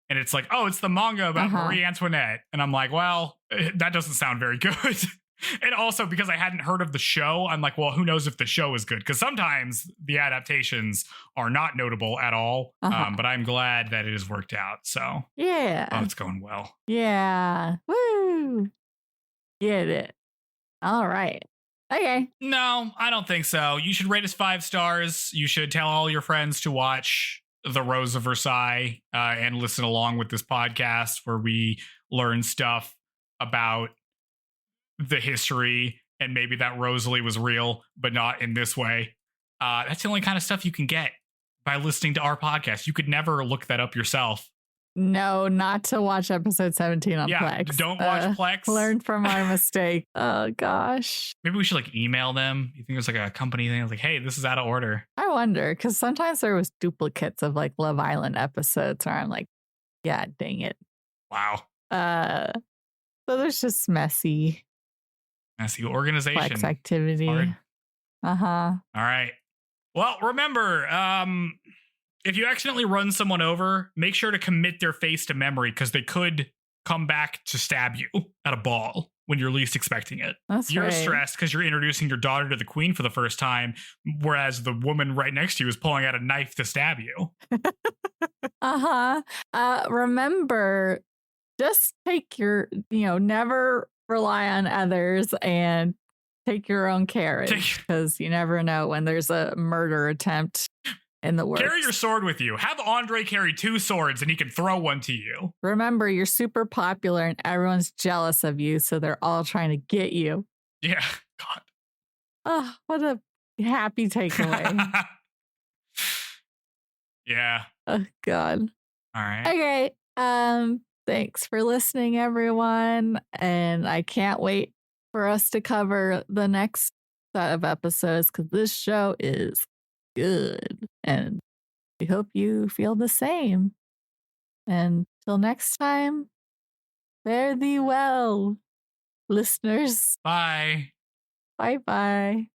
And it's like, oh, it's the manga about Marie Antoinette. And I'm like, well, that doesn't sound very good. And also because I hadn't heard of the show, I'm like, well, who knows if the show is good? Because sometimes the adaptations are not notable at all. But I'm glad that it has worked out. So yeah, it's going well. Yeah. Woo. Get it. All right. Okay. No, I don't think so. You should rate us 5 stars. You should tell all your friends to watch The Rose of Versailles and listen along with this podcast where we learn stuff about the history and maybe that Rosalie was real, but not in this way. That's the only kind of stuff you can get by listening to our podcast. You could never look that up yourself. No, not to watch episode 17 on Plex. Don't watch Plex. Learn from our mistake. Oh, gosh. Maybe we should like email them. You think it's like a company thing? Like, hey, this is out of order. I wonder, because sometimes there was duplicates of like Love Island episodes where I'm like, yeah, dang it. Wow. So there's just messy organization. Plex activity. All right. Well, remember, if you accidentally run someone over, make sure to commit their face to memory because they could come back to stab you at a ball when you're least expecting it. You're stressed because you're introducing your daughter to the queen for the first time, whereas the woman right next to you is pulling out a knife to stab you. Remember, just take your, never rely on others and take your own carriage because you never know when there's a murder attempt in the works. Carry your sword with you. Have Andre carry 2 swords and he can throw one to you. Remember, you're super popular and everyone's jealous of you, so they're all trying to get you. Yeah. God. Oh, what a happy takeaway. Yeah. Oh, God. All right. Okay. Thanks for listening, everyone. And I can't wait for us to cover the next set of episodes because this show is good. And we hope you feel the same. And till next time, fare thee well, listeners. Bye. Bye-bye.